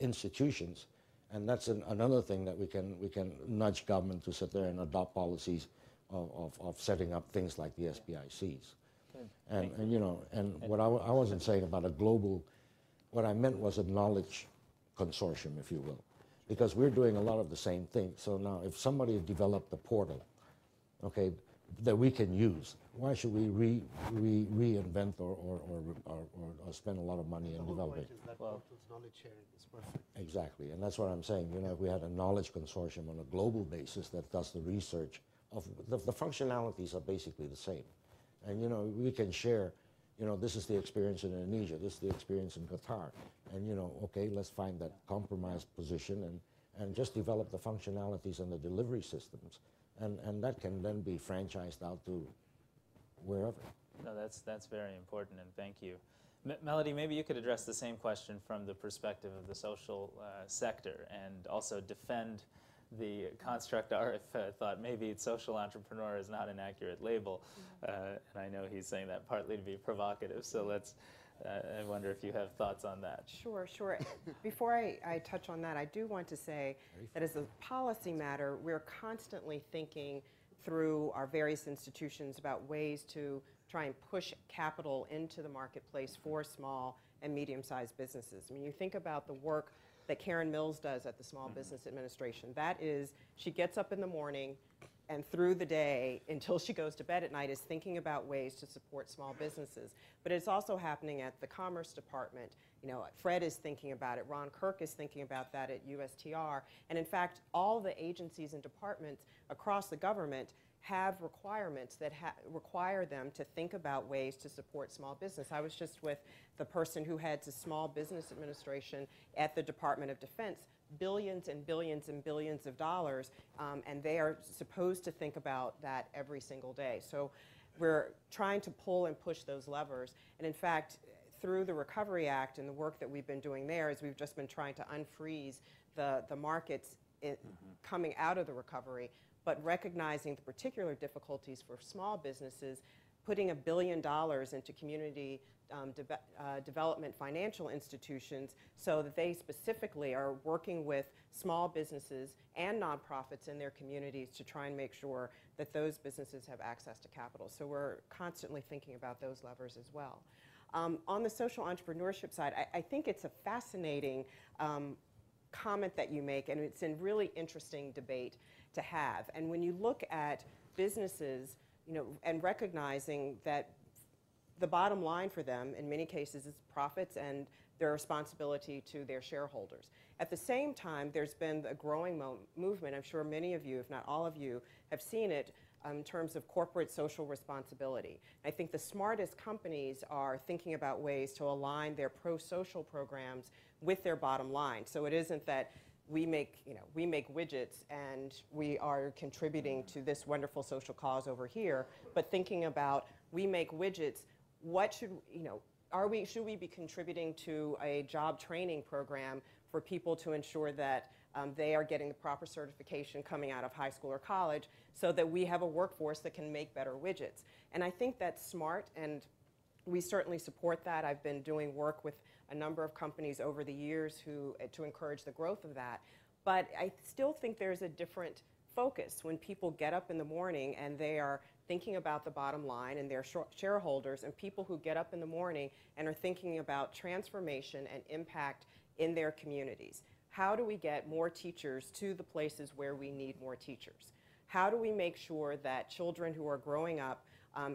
institutions, and that's another thing that we can nudge government to sit there and adopt policies of setting up things like the SBICs. And you know, and what I wasn't saying about a global, what I meant was a knowledge consortium, if you will, because we're doing a lot of the same things. So now, if somebody developed a portal, okay, that we can use. Why should we reinvent or spend a lot of money in developing? That knowledge sharing is perfect. Exactly, and that's what I'm saying. You know, if we had a knowledge consortium on a global basis that does the research of the functionalities are basically the same, and you know we can share. You know, this is the experience in Indonesia. This is the experience in Qatar, and you know, okay, let's find that compromise position and just develop the functionalities and the delivery systems, and that can then be franchised out to wherever. No, that's very important, and thank you. Melody, maybe you could address the same question from the perspective of the social sector and also defend the construct Arif thought maybe social entrepreneur is not an accurate label. And I know he's saying that partly to be provocative, so let's, I wonder if you have thoughts on that. Sure, sure. Before I touch on that, I do want to say that as a policy matter, we're constantly thinking through our various institutions about ways to try and push capital into the marketplace for small and medium-sized businesses. I mean, you think about the work that Karen Mills does at the Small Business Administration. That is, she gets up in the morning and through the day until she goes to bed at night is thinking about ways to support small businesses. But it's also happening at the Commerce Department. You know, Fred is thinking about it. Ron Kirk is thinking about that at USTR. And in fact, all the agencies and departments across the government have requirements that require them to think about ways to support small business. I was just with the person who heads the Small Business Administration at the Department of Defense, billions and billions and billions of dollars, and they are supposed to think about that every single day. So we're trying to pull and push those levers. And in fact, through the Recovery Act and the work that we've been doing there is we've just been trying to unfreeze the markets coming out of the recovery, but recognizing the particular difficulties for small businesses, putting $1 billion into community development financial institutions so that they specifically are working with small businesses and nonprofits in their communities to try and make sure that those businesses have access to capital. So we're constantly thinking about those levers as well. On the social entrepreneurship side, I think it's a fascinating comment that you make, and it's a really interesting debate to have. And when you look at businesses, you know, and recognizing that the bottom line for them in many cases is profits and their responsibility to their shareholders. At the same time, there's been a growing movement, I'm sure many of you, if not all of you, have seen it in terms of corporate social responsibility. I think the smartest companies are thinking about ways to align their pro-social programs with their bottom line. So it isn't that we make widgets and we are contributing to this wonderful social cause over here, but thinking about we make widgets, what should, should we be contributing to a job training program for people to ensure that they are getting the proper certification coming out of high school or college so that we have a workforce that can make better widgets. And I think that's smart, and we certainly support that. I've been doing work with a number of companies over the years to encourage the growth of that. But I still think there's a different focus when people get up in the morning and they are thinking about the bottom line and their shareholders, and people who get up in the morning and are thinking about transformation and impact in their communities. How do we get more teachers to the places where we need more teachers? How do we make sure that children who are growing up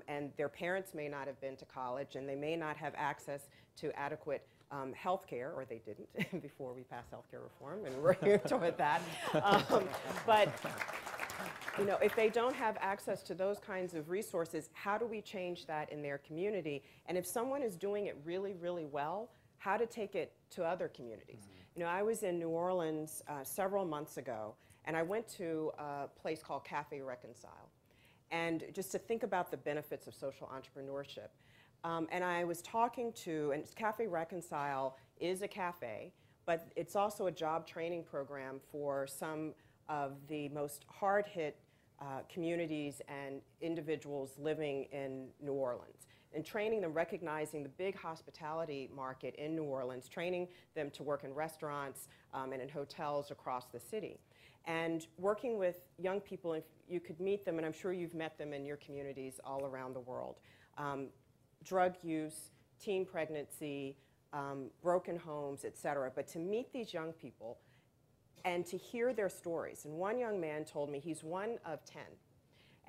and their parents may not have been to college and they may not have access to adequate health care, or they didn't before we passed health care reform, and we're here toward that. But if they don't have access to those kinds of resources, how do we change that in their community? And if someone is doing it really, really well, how to take it to other communities. I was in New Orleans several months ago, and I went to a place called Cafe Reconcile, and just to think about the benefits of social entrepreneurship. And I was talking to, and Cafe Reconcile is a cafe, but it's also a job training program for some of the most hard-hit communities and individuals living in New Orleans. And training them, recognizing the big hospitality market in New Orleans, training them to work in restaurants and in hotels across the city. And working with young people, if you could meet them, and I'm sure you've met them in your communities all around the world. Drug use, teen pregnancy, broken homes, et cetera. But to meet these young people and to hear their stories. And one young man told me he's one of 10.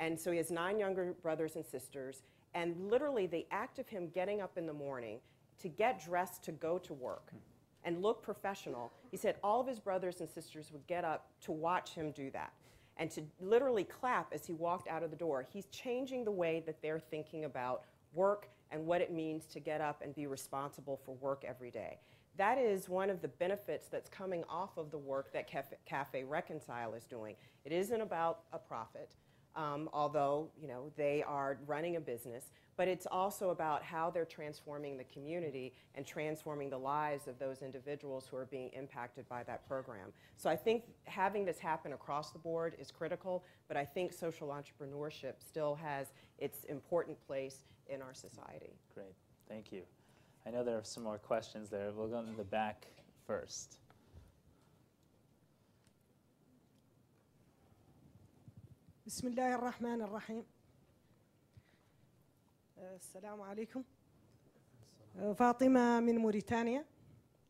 And so he has 9 younger brothers and sisters. And literally the act of him getting up in the morning to get dressed to go to work and look professional, he said all of his brothers and sisters would get up to watch him do that and to literally clap as he walked out of the door. He's changing the way that they're thinking about work and what it means to get up and be responsible for work every day. That is one of the benefits that's coming off of the work that Cafe Reconcile is doing. It isn't about a profit, although they are running a business, but it's also about how they're transforming the community and transforming the lives of those individuals who are being impacted by that program. So I think having this happen across the board is critical, but I think social entrepreneurship still has its important place in our society. Great, thank you. I know there are some more questions there. We'll go in the back first. بسم الله الرحمن الرحيم. السلام عليكم. Fatima min Mauritanie.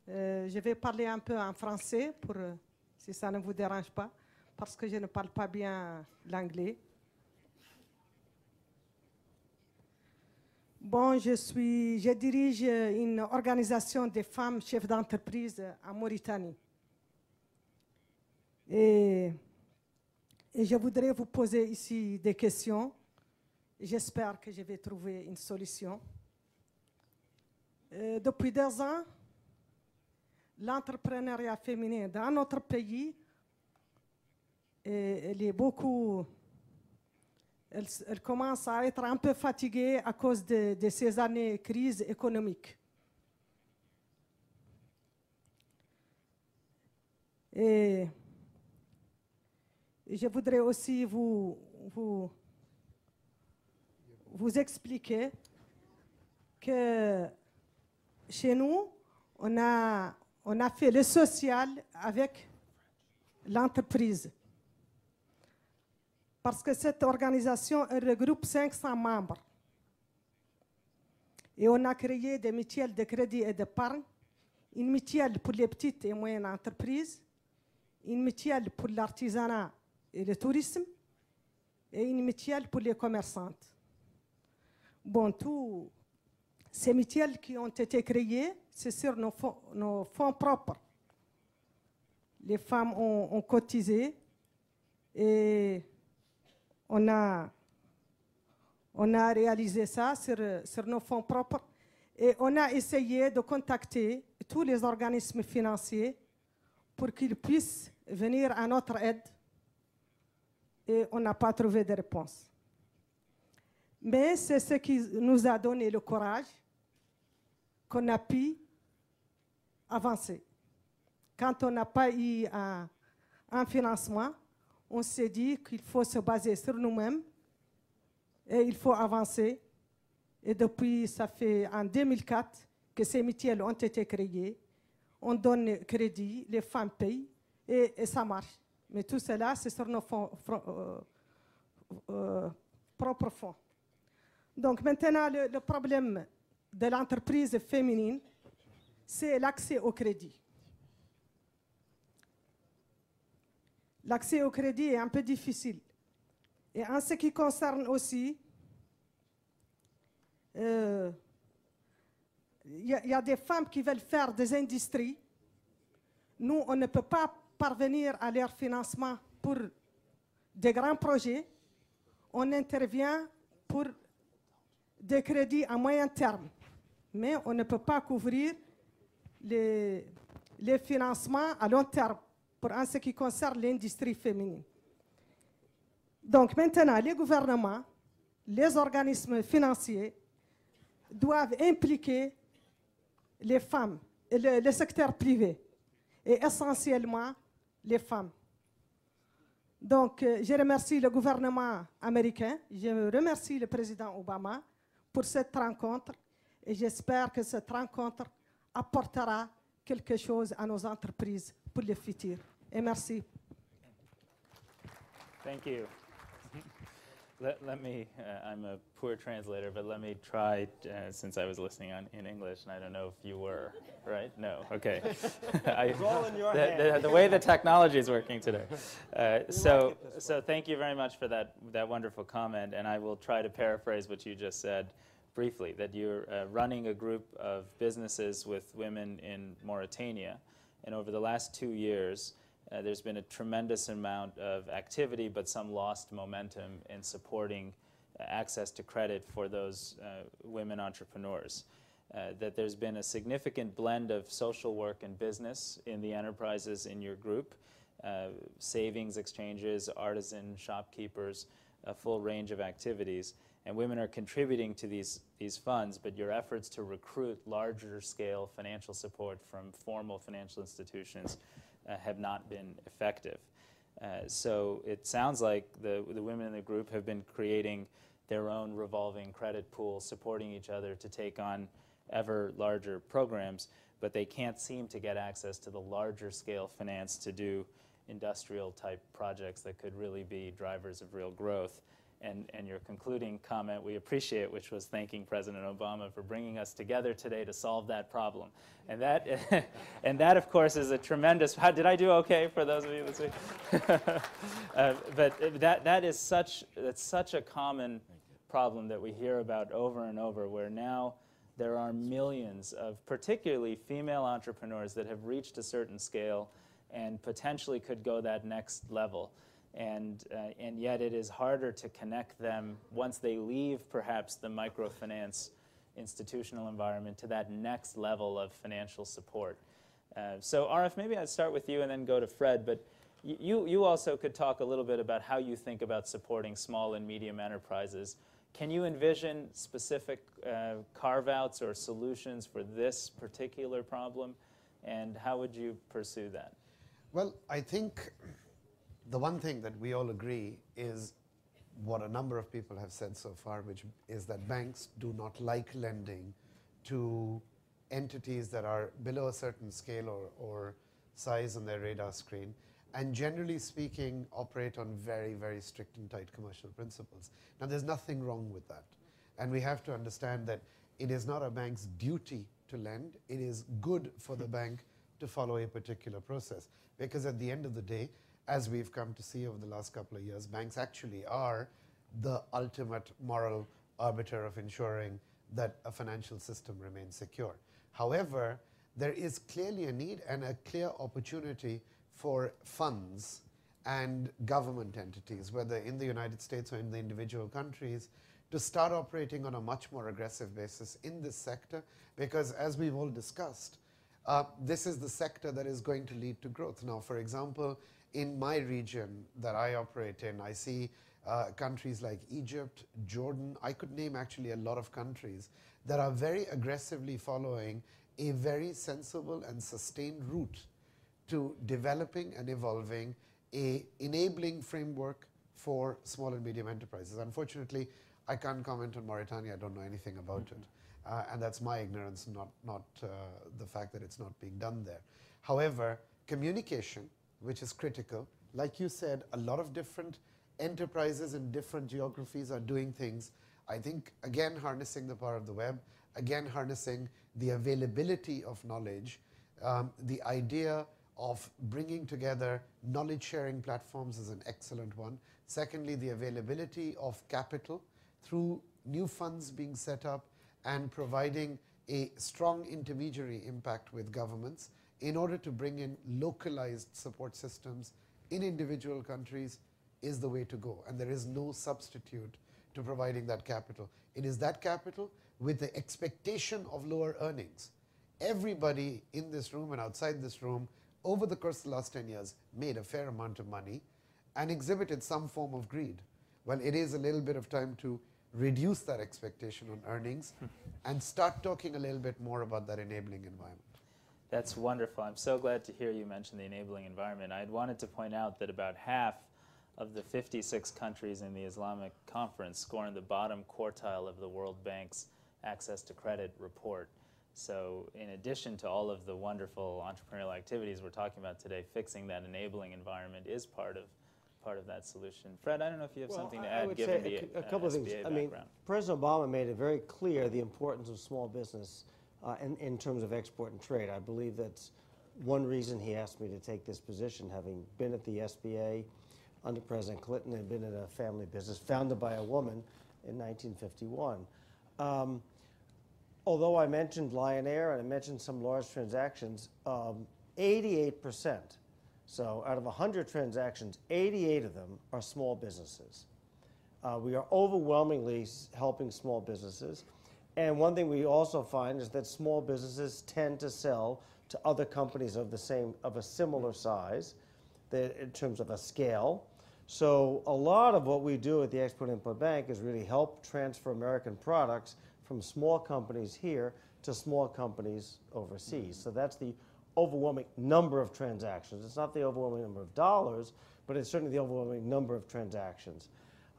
Je vais parler un peu en français pour, si ça ne vous dérange pas, parce que je ne parle pas bien l'anglais. Bon, je dirige une organisation des femmes chefs d'entreprise en Mauritanie. Et je voudrais vous poser ici des questions. J'espère que je vais trouver une solution. Depuis 2 ans, l'entrepreneuriat féminin dans notre pays, elle est beaucoup... Elle commence à être un peu fatiguée à cause de ces années de crise économique. Et je voudrais aussi vous expliquer que chez nous, on a fait le social avec l'entreprise. Parce que cette organisation regroupe 500 membres. Et on a créé des mutuelles de crédit et d'épargne, une mutuelle pour les petites et moyennes entreprises, une mutuelle pour l'artisanat et le tourisme, et une mutuelle pour les commerçantes. Bon, tous ces mutuelles qui ont été créées, c'est sur nos fonds propres. Les femmes ont cotisé et on a réalisé ça sur nos fonds propres et on a essayé de contacter tous les organismes financiers pour qu'ils puissent venir à notre aide et on n'a pas trouvé de réponse. Mais c'est ce qui nous a donné le courage qu'on a pu avancer. Quand on n'a pas eu un financement, on s'est dit qu'il faut se baser sur nous-mêmes et il faut avancer. Et depuis, ça fait en 2004 que ces mutuelles ont été créées. On donne crédit, les femmes payent et ça marche. Mais tout cela, c'est sur nos propres fonds. Donc maintenant, le problème de l'entreprise féminine, c'est l'accès au crédit. L'accès au crédit est un peu difficile. Et en ce qui concerne aussi, il y a des femmes qui veulent faire des industries. Nous, on ne peut pas parvenir à leur financement pour des grands projets. On intervient pour des crédits à moyen terme. Mais on ne peut pas couvrir les financements à long terme pour en ce qui concerne l'industrie féminine. Donc maintenant, les gouvernements, les organismes financiers doivent impliquer les femmes, le secteur privé, et essentiellement les femmes. Donc je remercie le gouvernement américain, je remercie le président Obama pour cette rencontre et j'espère que cette rencontre apportera quelque chose à nos entreprises pour le futur. Et merci. Thank you. let me, I'm a poor translator, but let me try, since I was listening in English, and I don't know if you were, right? No, okay. It's all in your the way the technology is working today. So thank you very much for that wonderful comment, and I will try to paraphrase what you just said briefly, that you're running a group of businesses with women in Mauritania, and over the last 2 years, there's been a tremendous amount of activity, but some lost momentum in supporting access to credit for those women entrepreneurs. That there's been a significant blend of social work and business in the enterprises in your group, savings exchanges, artisan shopkeepers, a full range of activities. And women are contributing to these funds, but your efforts to recruit larger scale financial support from formal financial institutions have not been effective. So it sounds like the women in the group have been creating their own revolving credit pool, supporting each other to take on ever larger programs, but they can't seem to get access to the larger scale finance to do industrial type projects that could really be drivers of real growth. And your concluding comment we appreciate, which was thanking President Obama for bringing us together today to solve that problem. And that, and that of course, is a tremendous, did I do okay for those of you this week? But that's such a common problem that we hear about over and over, where now there are millions of particularly female entrepreneurs that have reached a certain scale and potentially could go that next level. And yet it is harder to connect them once they leave perhaps the microfinance institutional environment to that next level of financial support. So Arif, maybe I'd start with you and then go to Fred, but you also could talk a little bit about how you think about supporting small and medium enterprises. Can you envision specific carve-outs or solutions for this particular problem, and how would you pursue that? Well, I think the one thing that we all agree is what a number of people have said so far, which is that banks do not like lending to entities that are below a certain scale or size on their radar screen, and generally speaking operate on very, very strict and tight commercial principles. Now, there's nothing wrong with that. And we have to understand that it is not a bank's duty to lend. It is good for the bank to follow a particular process. Because at the end of the day, as we've come to see over the last couple of years, banks actually are the ultimate moral arbiter of ensuring that a financial system remains secure. However, there is clearly a need and a clear opportunity for funds and government entities, whether in the United States or in the individual countries, to start operating on a much more aggressive basis in this sector, because as we've all discussed, this is the sector that is going to lead to growth. Now, for example, in my region that I operate in, I see countries like Egypt, Jordan, I could name actually a lot of countries that are very aggressively following a very sensible and sustained route to developing and evolving a enabling framework for small and medium enterprises. Unfortunately, I can't comment on Mauritania. I don't know anything about it. And that's my ignorance, not the fact that it's not being done there. However, communication, which is critical, like you said, a lot of different enterprises in different geographies are doing things. I think, again, harnessing the power of the web, again, harnessing the availability of knowledge, the idea of bringing together knowledge-sharing platforms is an excellent one. Secondly, the availability of capital through new funds being set up and providing a strong intermediary impact with governments in order to bring in localized support systems in individual countries is the way to go. And there is no substitute to providing that capital. It is that capital with the expectation of lower earnings. Everybody in this room and outside this room over the course of the last 10 years made a fair amount of money and exhibited some form of greed. Well, it is a little bit of time to reduce that expectation on earnings and start talking a little bit more about that enabling environment. That's wonderful. I'm so glad to hear you mention the enabling environment. I'd wanted to point out that about half of the 56 countries in the Islamic Conference score in the bottom quartile of the World Bank's Access to Credit report. So in addition to all of the wonderful entrepreneurial activities we're talking about today, fixing that enabling environment is part of part of that solution. Fred, I don't know if you have something to I add, would given say the a couple of things. SBA I mean, background. President Obama made it very clear the importance of small business in terms of export and trade. I believe that's one reason he asked me to take this position, having been at the SBA under President Clinton and been in a family business founded by a woman in 1951. Although I mentioned Lion Air and I mentioned some large transactions, 88%, so out of 100 transactions, 88 of them are small businesses. We are overwhelmingly helping small businesses. And one thing we also find is that small businesses tend to sell to other companies of a similar size in terms of a scale. So a lot of what we do at the Export-Import Bank is really help transfer American products from small companies here to small companies overseas. So that's the overwhelming number of transactions. It's not the overwhelming number of dollars, but it's certainly the overwhelming number of transactions.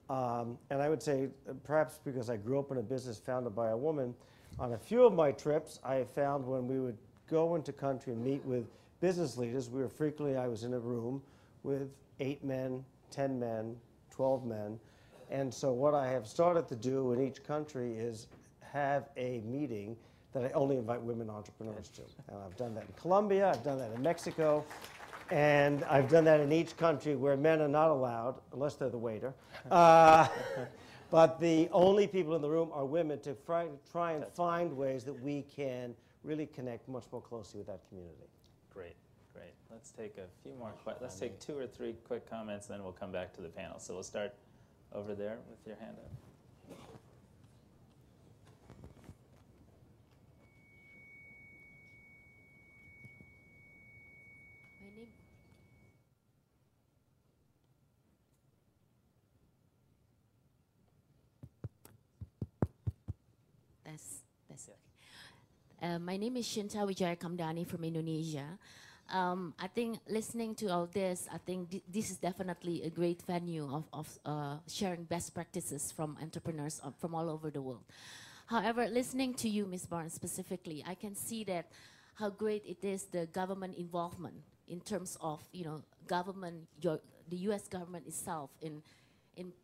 And I would say, perhaps because I grew up in a business founded by a woman, on a few of my trips, I have found when we would go into country and meet with business leaders, I was in a room with 8 men, 10 men, 12 men. And so what I have started to do in each country is have a meeting that I only invite women entrepreneurs to. And I've done that in Colombia, I've done that in Mexico, and I've done that in each country where men are not allowed, unless they're the waiter. But the only people in the room are women to try and find ways that we can really connect much more closely with that community. Great, great. Let's take a few more questions. Let's take 2 or 3 quick comments, then we'll come back to the panel. So we'll start over there with your hand up. My name is Shinta Wijaya Kamdani from Indonesia. I think listening to all this, I think this is definitely a great venue of sharing best practices from entrepreneurs from all over the world. However, listening to you, Ms. Barnes, specifically, I can see that how great it is, the government involvement in terms of, government, the U.S. government itself in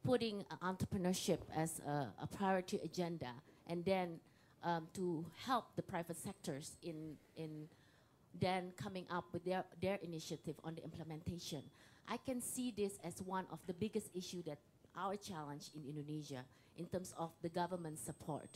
putting entrepreneurship as a priority agenda, and then to help the private sectors in then coming up with their initiative on the implementation. I can see this as one of the biggest issues that our challenge in Indonesia in terms of the government support.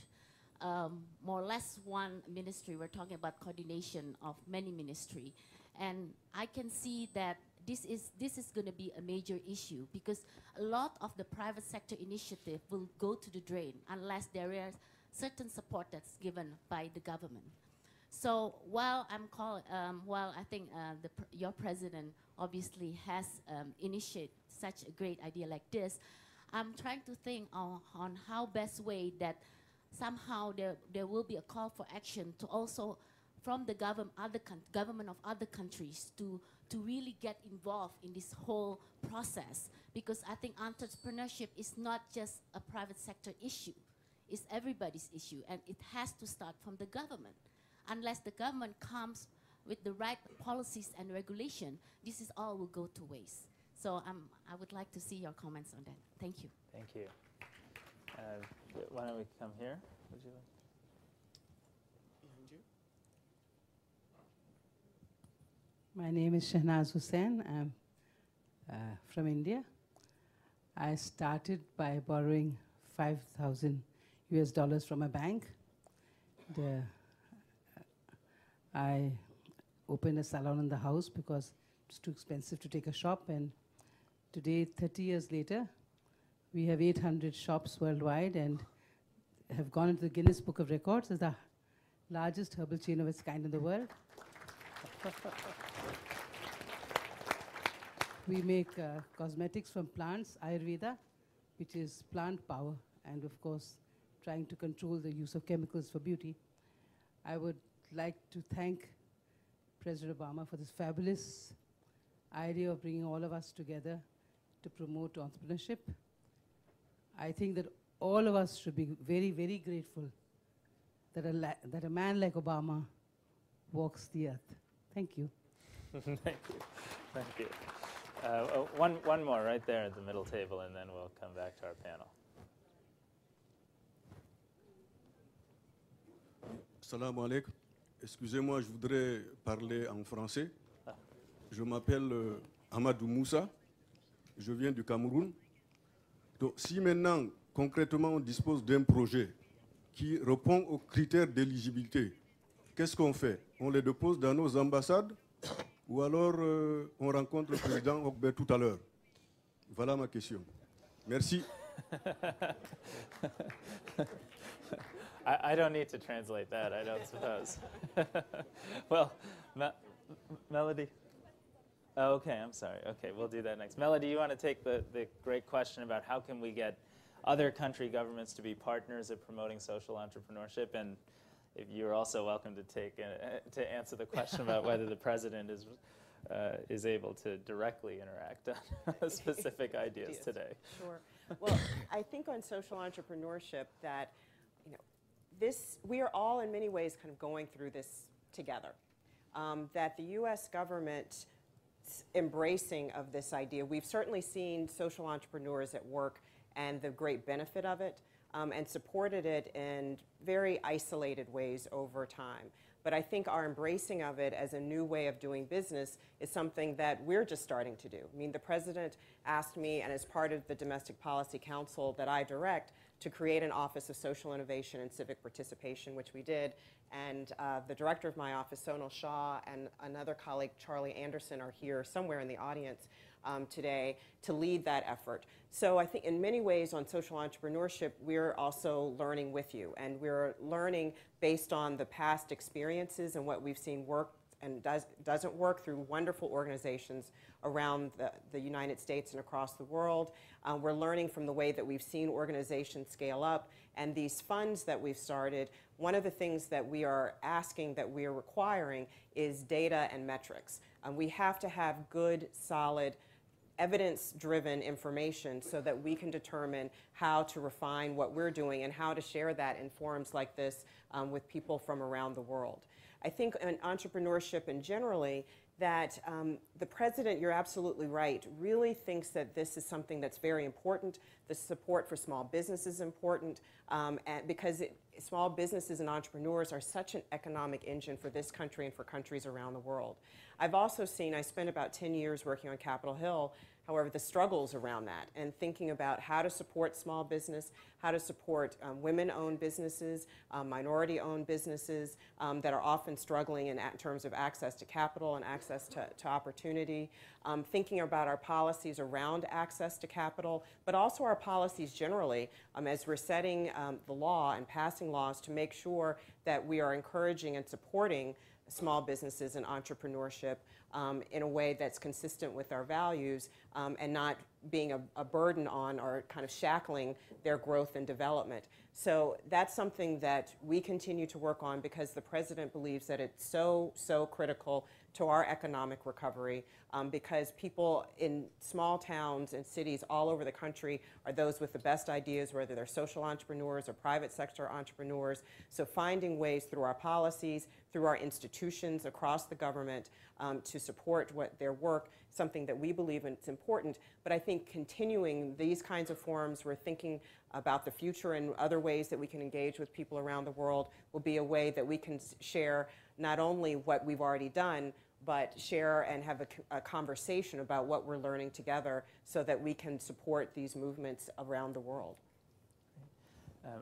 More or less one ministry, we're talking about coordination of many ministries. And I can see that this is going to be a major issue because a lot of the private sector initiative will go to the drain unless there is certain support that's given by the government. So while I think your president obviously has initiated such a great idea like this, I'm trying to think on how best way that somehow there will be a call for action to also from the government of other countries to really get involved in this whole process, because I think entrepreneurship is not just a private sector issue. It's everybody's issue, and it has to start from the government. Unless the government comes with the right policies and regulation, this is all will go to waste. So I would like to see your comments on that. Thank you. Thank you. Why don't we come here? Would you like? My name is Shahnaz Hussain. I'm from India. I started by borrowing $5,000 from a bank. I opened a salon in the house because it's too expensive to take a shop. And today, 30 years later, we have 800 shops worldwide and have gone into the Guinness Book of Records as the largest herbal chain of its kind in the world. We make cosmetics from plants, Ayurveda, which is plant power, and of course, trying to control the use of chemicals for beauty. I would like to thank President Obama for this fabulous idea of bringing all of us together to promote entrepreneurship. I think that all of us should be very, very grateful that a man like Obama walks the earth. Thank you. Thank you. Thank you. One more right there at the middle table, and then we'll come back to our panel. Assalamu alaikum. Excusez-moi, je voudrais parler en français. Je m'appelle Amadou Moussa. Je viens du Cameroun. Donc, si maintenant, concrètement, on dispose d'un projet qui répond aux critères d'éligibilité, qu'est-ce qu'on fait? On les dépose dans nos ambassades ou alors on rencontre le président Ogbe tout à l'heure? Voilà ma question. Merci. I don't need to translate that, I don't suppose. Well, Melody? Oh, okay, I'm sorry. Okay, we'll do that next. Melody, you want to take the great question about how can we get other country governments to be partners at promoting social entrepreneurship? And if you're also welcome to take to answer the question about whether the president is able to directly interact on specific ideas today. Sure. Well, I think on social entrepreneurship that, you know, we are all in many ways kind of going through this together. That the U.S. government embracing of this idea, we've certainly seen social entrepreneurs at work and the great benefit of it, and supported it in very isolated ways over time. But I think our embracing of it as a new way of doing business is something that we're just starting to do. I mean, the president asked me, and as part of the Domestic Policy Council that I direct, to create an Office of Social Innovation and Civic Participation, which we did. And the director of my office, Sonal Shah, and another colleague, Charlie Anderson, are here somewhere in the audience today to lead that effort. So I think in many ways on social entrepreneurship, we're also learning with you. And we're learning based on the past experiences and what we've seen work and doesn't work through wonderful organizations around the United States and across the world. We're learning from the way that we've seen organizations scale up. And these funds that we've started, one of the things that we are asking, that we are requiring, is data and metrics. We have to have good, solid, evidence-driven information so that we can determine how to refine what we're doing and how to share that in forums like this with people from around the world. I think in entrepreneurship and generally that the president, you're absolutely right, really thinks that this is something that's very important. The support for small business is important and because small businesses and entrepreneurs are such an economic engine for this country and for countries around the world. I've also seen, I spent about 10 years working on Capitol Hill, however, the struggles around that and thinking about how to support small business, how to support women-owned businesses, minority-owned businesses that are often struggling in terms of access to capital and access to opportunity, thinking about our policies around access to capital, but also our policies generally as we're setting the law and passing laws to make sure that we are encouraging and supporting small businesses and entrepreneurship in a way that's consistent with our values and not being a burden on or kind of shackling their growth and development. So that's something that we continue to work on because the president believes that it's so critical to our economic recovery because people in small towns and cities all over the country are those with the best ideas, whether they're social entrepreneurs or private sector entrepreneurs. So finding ways through our policies, through our institutions across the government to support their work, something that we believe in, it's important. But I think continuing these kinds of forums, we're thinking about the future and other ways that we can engage with people around the world will be a way that we can share not only what we've already done, but share and have a conversation about what we're learning together so that we can support these movements around the world.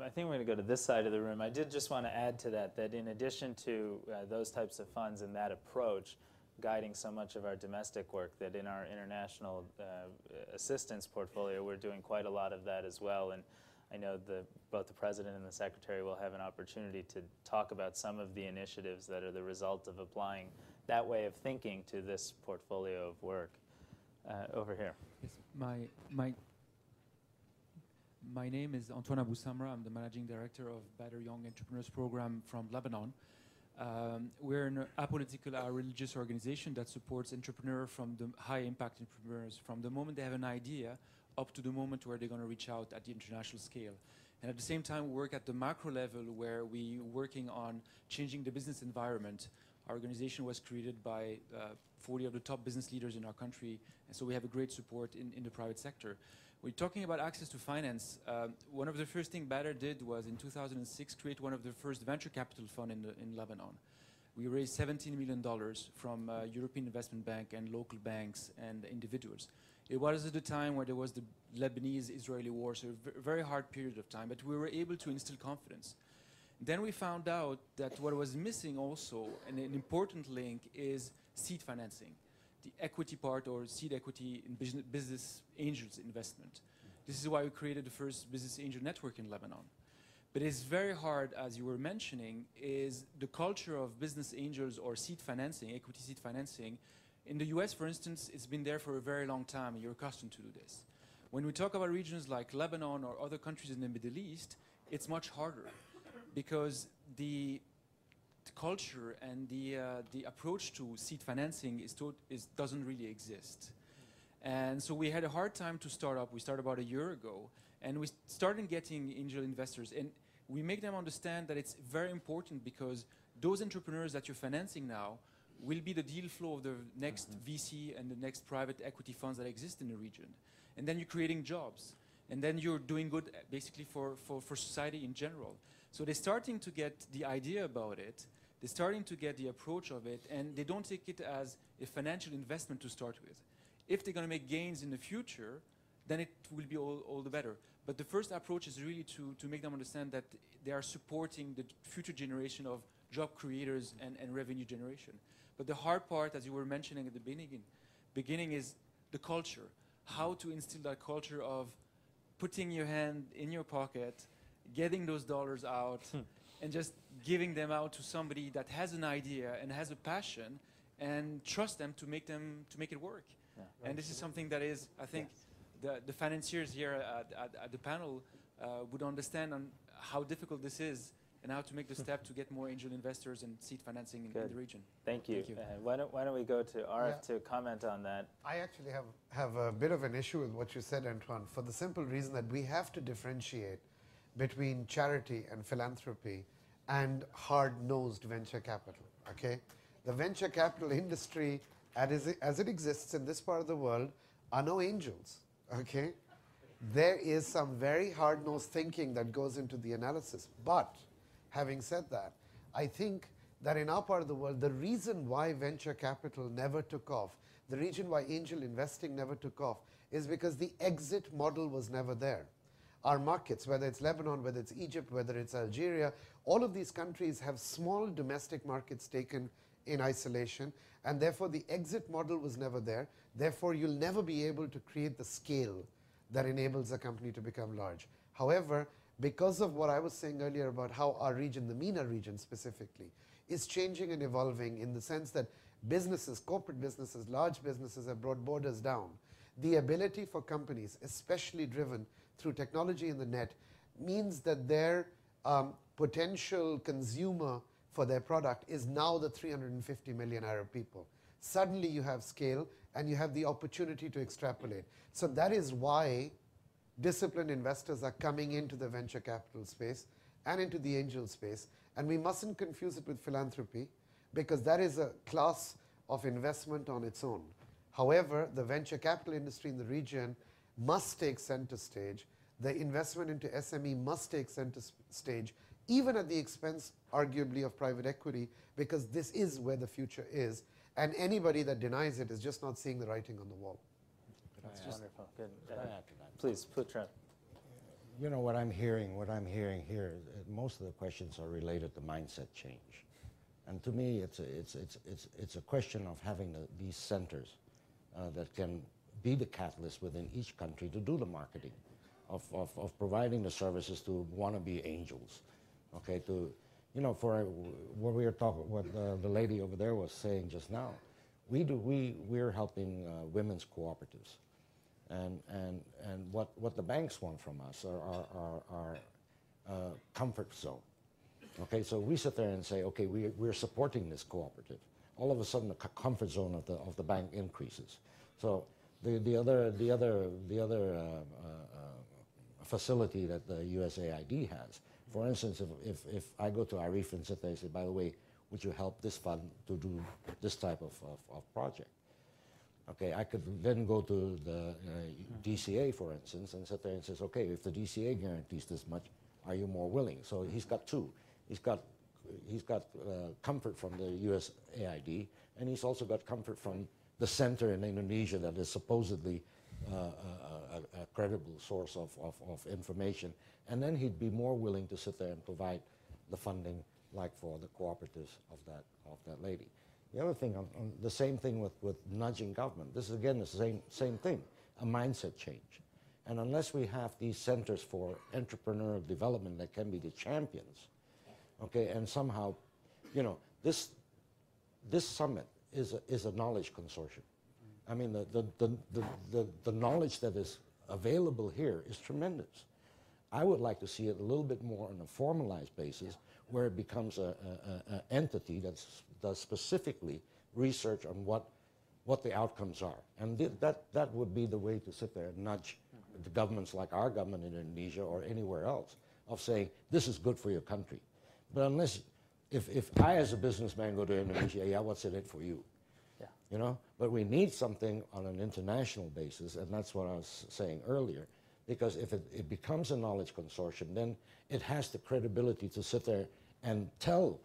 I think we're going to go to this side of the room. I did just want to add to that in addition to those types of funds and that approach guiding so much of our domestic work, that in our international assistance portfolio, we're doing quite a lot of that as well. And I know both the President and the Secretary will have an opportunity to talk about some of the initiatives that are the result of applying that way of thinking to this portfolio of work. Over here. Yes, my name is Antoine Abou Samra. I'm the Managing Director of Better Young Entrepreneurs Program from Lebanon. We're an apolitical, religious organization that supports entrepreneurs from the high-impact entrepreneurs from the moment they have an idea up to the moment where they're going to reach out at the international scale. And at the same time, we work at the macro level where we're working on changing the business environment. Our organization was created by 40 of the top business leaders in our country, and so we have a great support in the private sector. We're talking about access to finance. One of the first things Badr did was in 2006 create one of the first venture capital fund in Lebanon. We raised $17 million from European Investment Bank and local banks and individuals. It was at the time where there was the Lebanese-Israeli war, so a very hard period of time, but we were able to instill confidence. Then we found out that what was missing also, and an important link, is seed financing, the equity part or seed equity in business angels investment. This is why we created the first business angel network in Lebanon. But it's very hard, as you were mentioning, is the culture of business angels or seed financing, equity seed financing. In the US, for instance, it's been there for a very long time, and you're accustomed to do this. When we talk about regions like Lebanon or other countries in the Middle East, it's much harder because the culture and the approach to seed financing doesn't really exist. And so we had a hard time to start up. We started about a year ago, and we started getting angel investors. And we make them understand that it's very important because those entrepreneurs that you're financing now will be the deal flow of the next VC and the next private equity funds that exist in the region. And then you're creating jobs. And then you're doing good basically for society in general. So they're starting to get the idea about it. They're starting to get the approach of it. And they don't take it as a financial investment to start with. If they're going to make gains in the future, then it will be all the better. But the first approach is really to make them understand that they are supporting the future generation of job creators and revenue generation. But the hard part, as you were mentioning at the beginning is the culture. How to instill that culture of putting your hand in your pocket, getting those dollars out, and just giving them out to somebody that has an idea and has a passion, and trust them to make it work. Yeah, right. And this is something that is, I think, the financiers here at the panel would understand on how difficult this is and how to make the step to get more angel investors and seed financing in the region. Thank you. Why don't we go to Arif to comment on that? I actually have a bit of an issue with what you said, Antoine, for the simple reason that we have to differentiate between charity and philanthropy and hard-nosed venture capital, okay? The venture capital industry, as it exists in this part of the world, are no angels, okay? There is some very hard-nosed thinking that goes into the analysis. But having said that, I think that in our part of the world, the reason why venture capital never took off, the reason why angel investing never took off, is because the exit model was never there. Our markets, whether it's Lebanon, whether it's Egypt, whether it's Algeria, all of these countries have small domestic markets taken in isolation, and therefore the exit model was never there. Therefore, you'll never be able to create the scale that enables a company to become large. However, because of what I was saying earlier about how our region, the MENA region specifically, is changing and evolving in the sense that businesses, corporate businesses, large businesses have brought borders down. The ability for companies, especially driven through technology in the net, means that their potential consumer for their product is now the 350 million Arab people. Suddenly you have scale and you have the opportunity to extrapolate. So that is why disciplined investors are coming into the venture capital space and into the angel space. And we mustn't confuse it with philanthropy, because that is a class of investment on its own. However, the venture capital industry in the region must take center stage. The investment into SME must take center stage, even at the expense, arguably, of private equity, because this is where the future is. And anybody that denies it is just not seeing the writing on the wall. That's wonderful. Good. Please, Putra. You know, what I'm hearing here, most of the questions are related to mindset change. And to me, it's a question of having these centers that can be the catalyst within each country to do the marketing, of providing the services to wannabe angels, okay? To, you know, for what we were talking, what the lady over there was saying just now, we're helping women's cooperatives, and what the banks want from us are comfort zone. Okay, so we sit there and say, okay, we're supporting this cooperative. All of a sudden, the comfort zone of the bank increases. So the other facility that the USAID has, for instance, if I go to Arif and sit there and say, by the way, would you help this fund to do this type of project? Okay, I could then go to the DCA, for instance, and sit there and says, okay, if the DCA guarantees this much, are you more willing? So he's got two. He's got comfort from the USAID, and he's also got comfort from the center in Indonesia that is supposedly a credible source of information. And then he'd be more willing to sit there and provide the funding like for the cooperatives of that lady. The other thing, the same thing with nudging government. This is again the same thing, a mindset change. And unless we have these centers for entrepreneurial development that can be the champions, okay, and somehow, you know, this summit is a knowledge consortium. I mean, the knowledge that is available here is tremendous. I would like to see it a little bit more on a formalized basis, where it becomes an entity that does specifically research on what the outcomes are. And that would be the way to sit there and nudge the governments like our government in Indonesia or anywhere else of saying, this is good for your country. But unless, if I as a businessman go to Indonesia, yeah, what's in it for you? Yeah. You know, but we need something on an international basis, and that's what I was saying earlier, because if it becomes a knowledge consortium, then it has the credibility to sit there and tell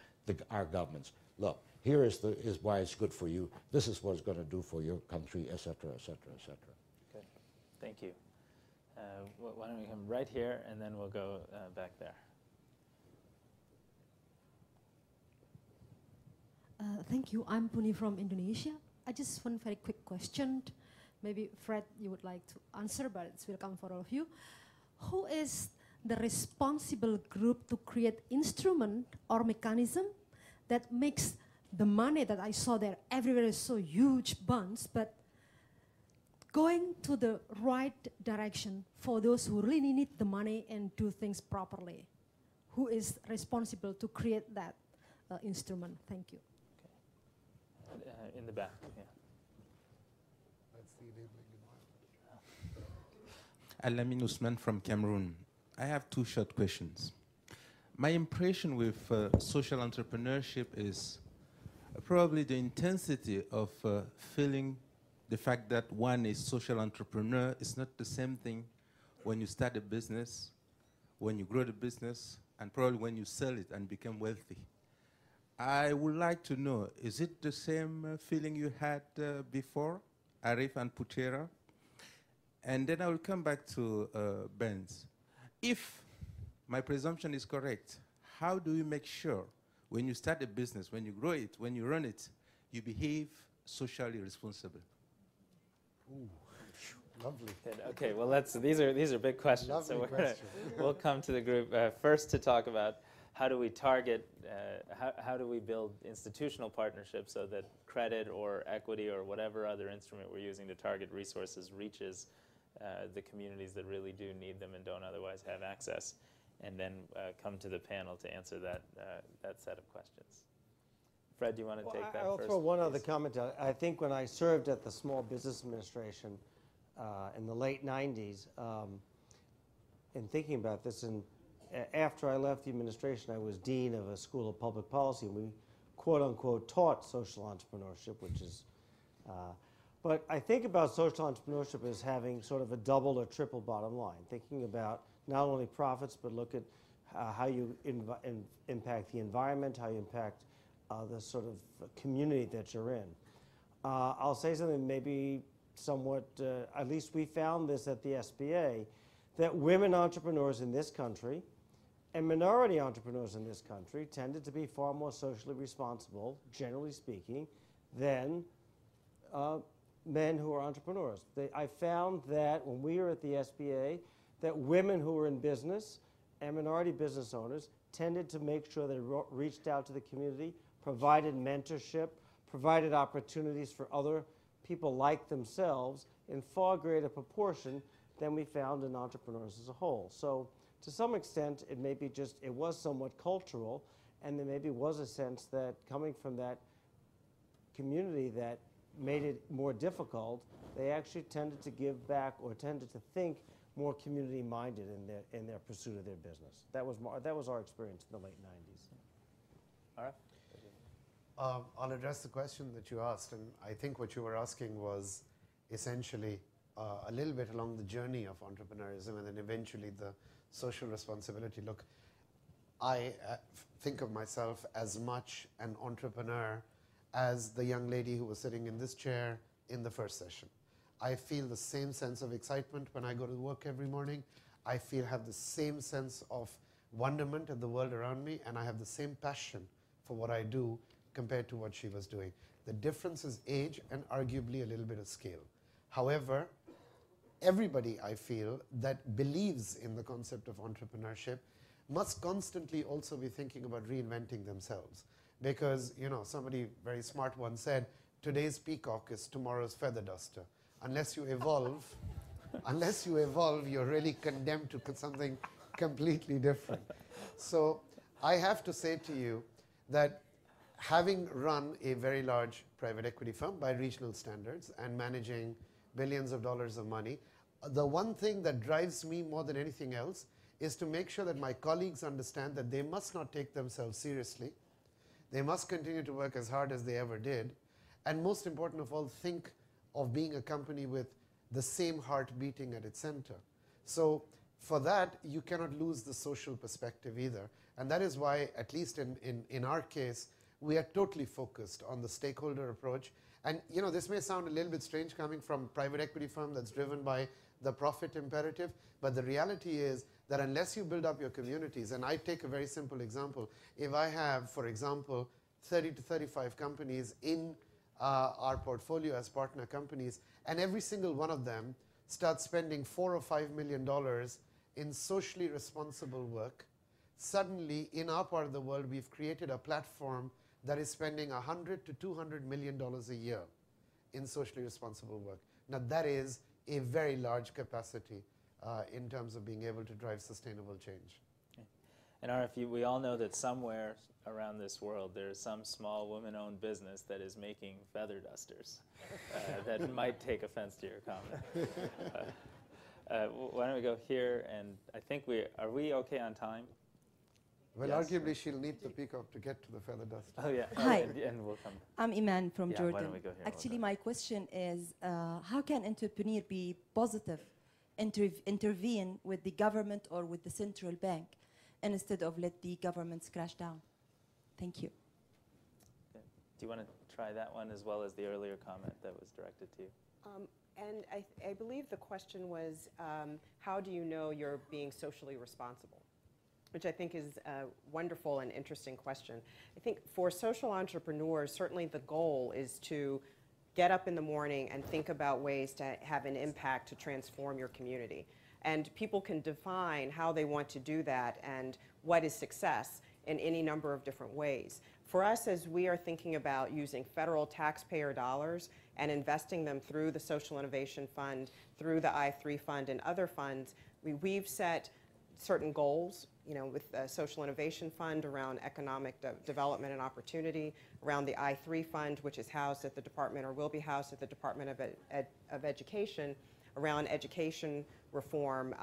our governments, look, here is why it's good for you, this is what it's going to do for your country, et cetera, et cetera, et cetera. Good, thank you. Why don't we come right here, and then we'll go back there. Thank you. I'm Puni from Indonesia. I just one very quick question. Maybe Fred, you would like to answer, but it's welcome for all of you. Who is the responsible group to create instrument or mechanism that makes the money that I saw there everywhere is so huge bunch, but going to the right direction for those who really need the money and do things properly? Who is responsible to create that instrument? Thank you. Okay. In the back, yeah. That's the enabling Alamin environment. Usman from Cameroon. I have two short questions. My impression with social entrepreneurship is probably the intensity of feeling the fact that one is social entrepreneur is not the same thing when you start a business, when you grow the business, and probably when you sell it and become wealthy. I would like to know, is it the same feeling you had before, Arif and Putera? And then I will come back to Ben's. If my presumption is correct, how do you make sure when you start a business, when you grow it, when you run it, you behave socially responsible? Ooh, lovely. Good. Okay, well, these are big questions. Lovely so question. We'll come to the group first to talk about how do we target, how do we build institutional partnerships so that credit or equity or whatever other instrument we're using to target resources reaches the communities that really do need them and don't otherwise have access, and then come to the panel to answer that set of questions. Fred, do you want to take that I'll first? throw one other comment out. I think when I served at the Small Business Administration in the late 90s, in thinking about this, and after I left the administration, I was dean of a school of public policy, and we quote-unquote taught social entrepreneurship, which is, but I think about social entrepreneurship as having sort of a double or triple bottom line, thinking about not only profits, but look at how you impact the environment, how you impact the sort of community that you're in. I'll say something maybe somewhat, at least we found this at the SBA, that women entrepreneurs in this country and minority entrepreneurs in this country tended to be far more socially responsible, generally speaking, than men who are entrepreneurs. I found that when we were at the SBA, that women who were in business and minority business owners tended to make sure they reached out to the community, provided mentorship, provided opportunities for other people like themselves in far greater proportion than we found in entrepreneurs as a whole. So to some extent, it may be just, it was somewhat cultural, and there maybe was a sense that coming from that community that made it more difficult, they actually tended to give back or tended to think more community-minded in their pursuit of their business. That was our experience in the late 90s. All right. I'll address the question that you asked, and I think what you were asking was essentially a little bit along the journey of entrepreneurism and then eventually the social responsibility. Look, I think of myself as much an entrepreneur as the young lady who was sitting in this chair in the first session. I feel the same sense of excitement when I go to work every morning. I have the same sense of wonderment at the world around me, and I have the same passion for what I do compared to what she was doing. The difference is age and arguably a little bit of scale. However, everybody, I feel, that believes in the concept of entrepreneurship must constantly also be thinking about reinventing themselves. Because, you know, somebody very smart once said, today's peacock is tomorrow's feather duster. Unless you evolve, you're really condemned to something completely different. So I have to say to you that having run a very large private equity firm by regional standards and managing billions of dollars of money, the one thing that drives me more than anything else is to make sure that my colleagues understand that they must not take themselves seriously. They must continue to work as hard as they ever did. And most important of all, think of being a company with the same heart beating at its center. So for that, you cannot lose the social perspective either. And that is why, at least in our case, we are totally focused on the stakeholder approach. And you know, this may sound a little bit strange coming from a private equity firm that's driven by the profit imperative, but the reality is that unless you build up your communities, and I take a very simple example, if I have, for example, 30 to 35 companies in our portfolio as partner companies, and every single one of them starts spending $4 or $5 million in socially responsible work, suddenly in our part of the world we've created a platform that is spending $100 to $200 million a year in socially responsible work. Now that is a very large capacity in terms of being able to drive sustainable change. Okay. And Arif, we all know that somewhere around this world there is some small woman-owned business that is making feather dusters that might take offense to your comment. Why don't we go here? And I think are we okay on time? Well, yes. Arguably she'll need the peacock to get to the feather duster. Oh yeah. Hi. And we'll come. I'm Iman from Yeah, Jordan. why don't we go here? Actually, my question is, how can entrepreneur be positive, intervene with the government or with the central bank, instead of let the governments crash down? Thank you. Okay. Do you want to try that one as well as the earlier comment that was directed to you? And I believe the question was, how do you know you're being socially responsible? Which I think is a wonderful and interesting question. I think for social entrepreneurs, certainly the goal is to get up in the morning and think about ways to have an impact to transform your community. And people can define how they want to do that and what is success in any number of different ways. For us, as we are thinking about using federal taxpayer dollars and investing them through the Social Innovation Fund, through the I3 Fund and other funds, we've set certain goals, you know, with the Social Innovation Fund around economic development and opportunity, around the I3 Fund, which is housed at the Department or will be housed at the Department of Education, around education reform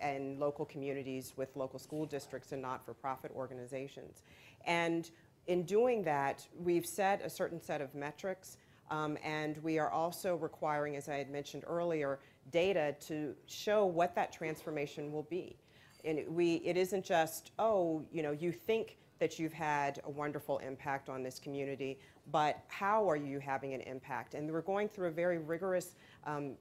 and local communities with local school districts and not-for-profit organizations. And in doing that, we've set a certain set of metrics, and we are also requiring, as I had mentioned earlier, data to show what that transformation will be. And it isn't just, oh, you know, you think that you've had a wonderful impact on this community, but how are you having an impact? And we're going through a very rigorous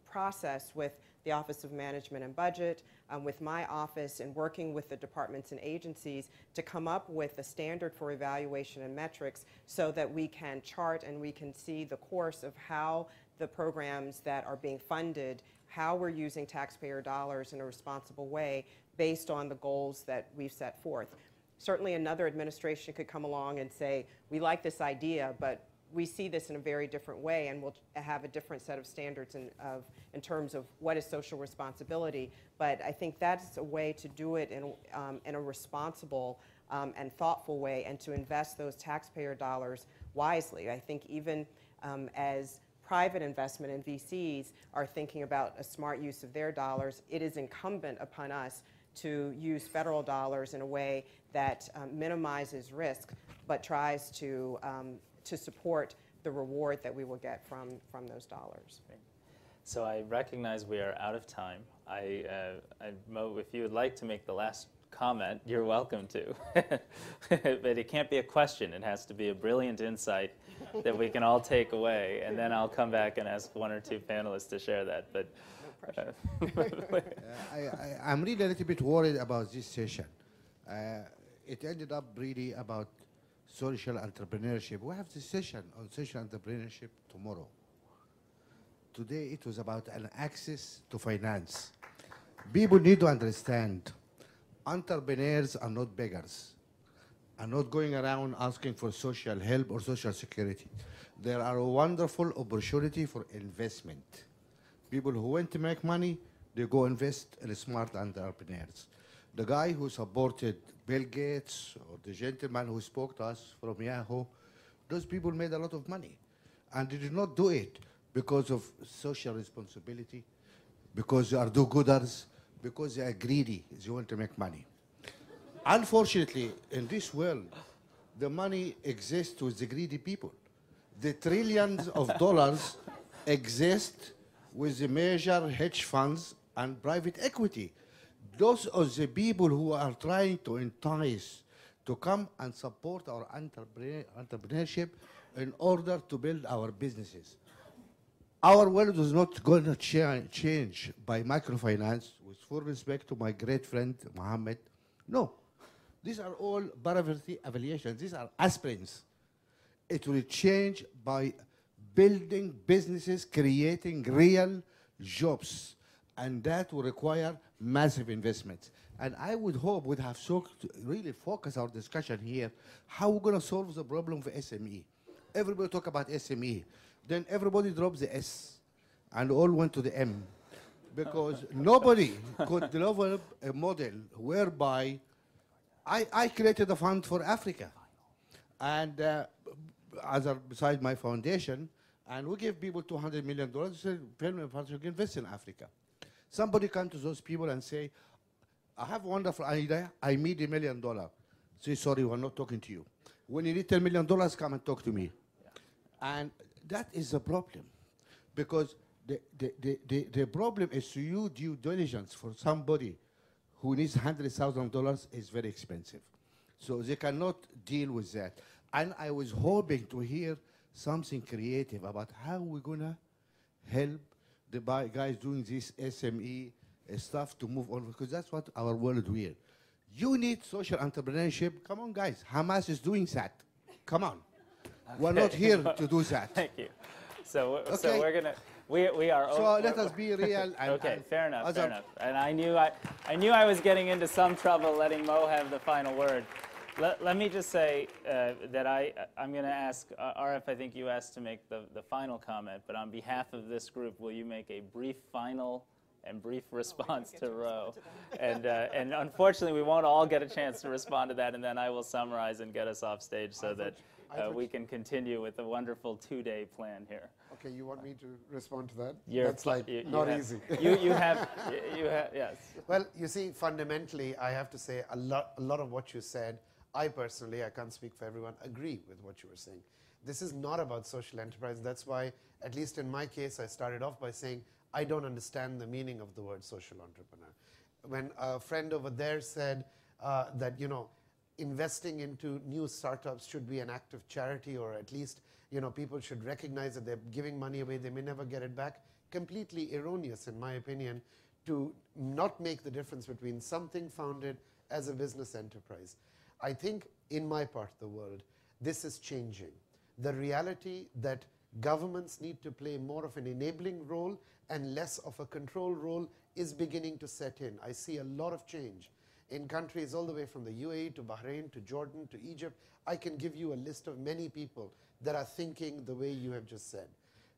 process with the Office of Management and Budget, with my office, and working with the departments and agencies to come up with a standard for evaluation and metrics so that we can chart and we can see the course of how the programs that are being funded, how we're using taxpayer dollars in a responsible way based on the goals that we've set forth. Certainly another administration could come along and say, we like this idea, but we see this in a very different way, and we'll have a different set of standards in terms of what is social responsibility. But I think that's a way to do it in a responsible and thoughtful way, and to invest those taxpayer dollars wisely. I think even as private investment and VCs are thinking about a smart use of their dollars, it is incumbent upon us to use federal dollars in a way that minimizes risk, but tries to to support the reward that we will get from those dollars. So I recognize we are out of time. Mo, if you would like to make the last comment, you're welcome to. But it can't be a question. It has to be a brilliant insight that we can all take away, and then I'll come back and ask one or two panelists to share that. But I'm really a little bit worried about this session. It ended up really about social entrepreneurship. We have this session on social entrepreneurship tomorrow. Today it was about an access to finance. People need to understand entrepreneurs are not beggars, are not going around asking for social help or social security. There are a wonderful opportunity for investment. People who want to make money, they go invest in smart entrepreneurs. The guy who supported Bill Gates or the gentleman who spoke to us from Yahoo, those people made a lot of money. And they did not do it because of social responsibility, because they are do-gooders, because they are greedy, they want to make money. Unfortunately, in this world, the money exists with the greedy people. The trillions of dollars exist with the major hedge funds and private equity. Those are the people who are trying to entice to come and support our entrepreneurship in order to build our businesses. Our world is not going to change by microfinance, with full respect to my great friend, Mohammed. No. These are all poverty affiliations. These are aspirins. It will change by building businesses, creating real jobs. And that will require massive investments. And I would hope we'd have really focus our discussion here, how we're going to solve the problem of SME. Everybody talk about SME. Then everybody dropped the S and all went to the M, because nobody could develop a model whereby I created a fund for Africa, and beside my foundation, and we give people $200 million, say, you can invest in Africa. Somebody come to those people and say, I have a wonderful idea, I need $1 million. Say, sorry, we're not talking to you. When you need $10 million, come and talk to me. Yeah. And that is the problem, because the problem is to you due diligence for somebody who needs $100,000 is very expensive. So they cannot deal with that. And I was hoping to hear something creative about how we're going to help the guys doing this SME stuff to move on, because that's what our world will. You need social entrepreneurship. Come on, guys. Hamas is doing that. Come on. Okay. We're not here to do that. Thank you. So we're going to... We are. So let us be real. And, okay, fair enough. Fair enough. And I knew I was getting into some trouble letting Mo have the final word. Let me just say that I'm going to ask Arif. I think you asked to make the final comment, but on behalf of this group, will you make a brief final and brief response to Ro? And unfortunately, we won't all get a chance to respond to that, and then I will summarize and get us off stage so that we can continue with the wonderful 2-day plan here. Okay, you want me to respond to that? That's like not easy. You have, yes. Well, you see, fundamentally, I have to say a lot of what you said, I personally, I can't speak for everyone, agree with what you were saying. This is not about social enterprise. That's why, at least in my case, I started off by saying, I don't understand the meaning of the word social entrepreneur. When a friend over there said that, investing into new startups should be an act of charity, or at least, people should recognize that they're giving money away, they may never get it back. Completely erroneous, in my opinion, to not make the difference between something founded as a business enterprise. I think in my part of the world, this is changing. The reality that governments need to play more of an enabling role and less of a control role is beginning to set in. I see a lot of change in countries all the way from the UAE to Bahrain to Jordan to Egypt. I can give you a list of many people that are thinking the way you have just said.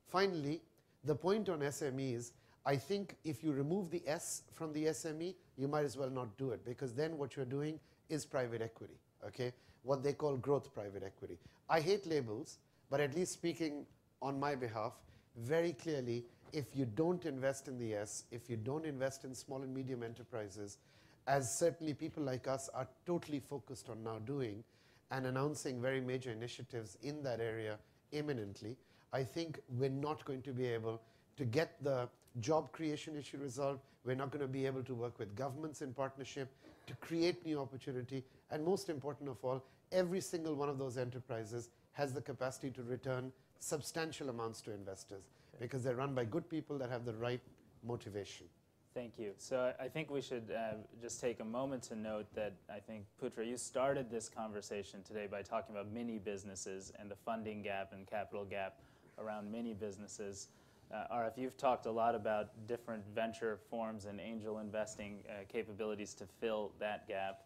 Finally, the point on SMEs, I think if you remove the S from the SME, you might as well not do it, because then what you're doing is private equity, okay? What they call growth private equity. I hate labels, but at least speaking on my behalf, very clearly, if you don't invest in the S, if you don't invest in small and medium enterprises, as certainly people like us are totally focused on now doing, and announcing very major initiatives in that area imminently, I think we're not going to be able to get the job creation issue resolved. We're not going to be able to work with governments in partnership to create new opportunity. And most important of all, every single one of those enterprises has the capacity to return substantial amounts to investors because they're run by good people that have the right motivation. Thank you. So I think we should just take a moment to note that I think, Putra, you started this conversation today by talking about mini businesses and the funding gap and capital gap around mini businesses. Arif, you've talked a lot about different venture forms and angel investing capabilities to fill that gap.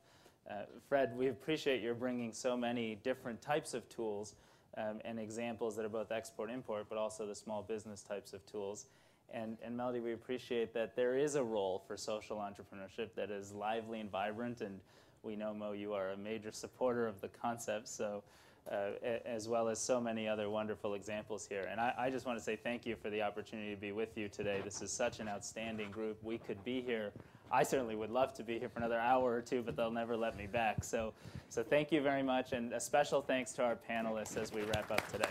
Fred, we appreciate your bringing so many different types of tools and examples that are both export-import, but also the small business types of tools. And Melody, we appreciate that there is a role for social entrepreneurship that is lively and vibrant, and we know, Mo, you are a major supporter of the concept, so as well as so many other wonderful examples here. And I just want to say thank you for the opportunity to be with you today. This is such an outstanding group. We could be here. I certainly would love to be here for another hour or two, but they'll never let me back. So thank you very much, and a special thanks to our panelists as we wrap up today.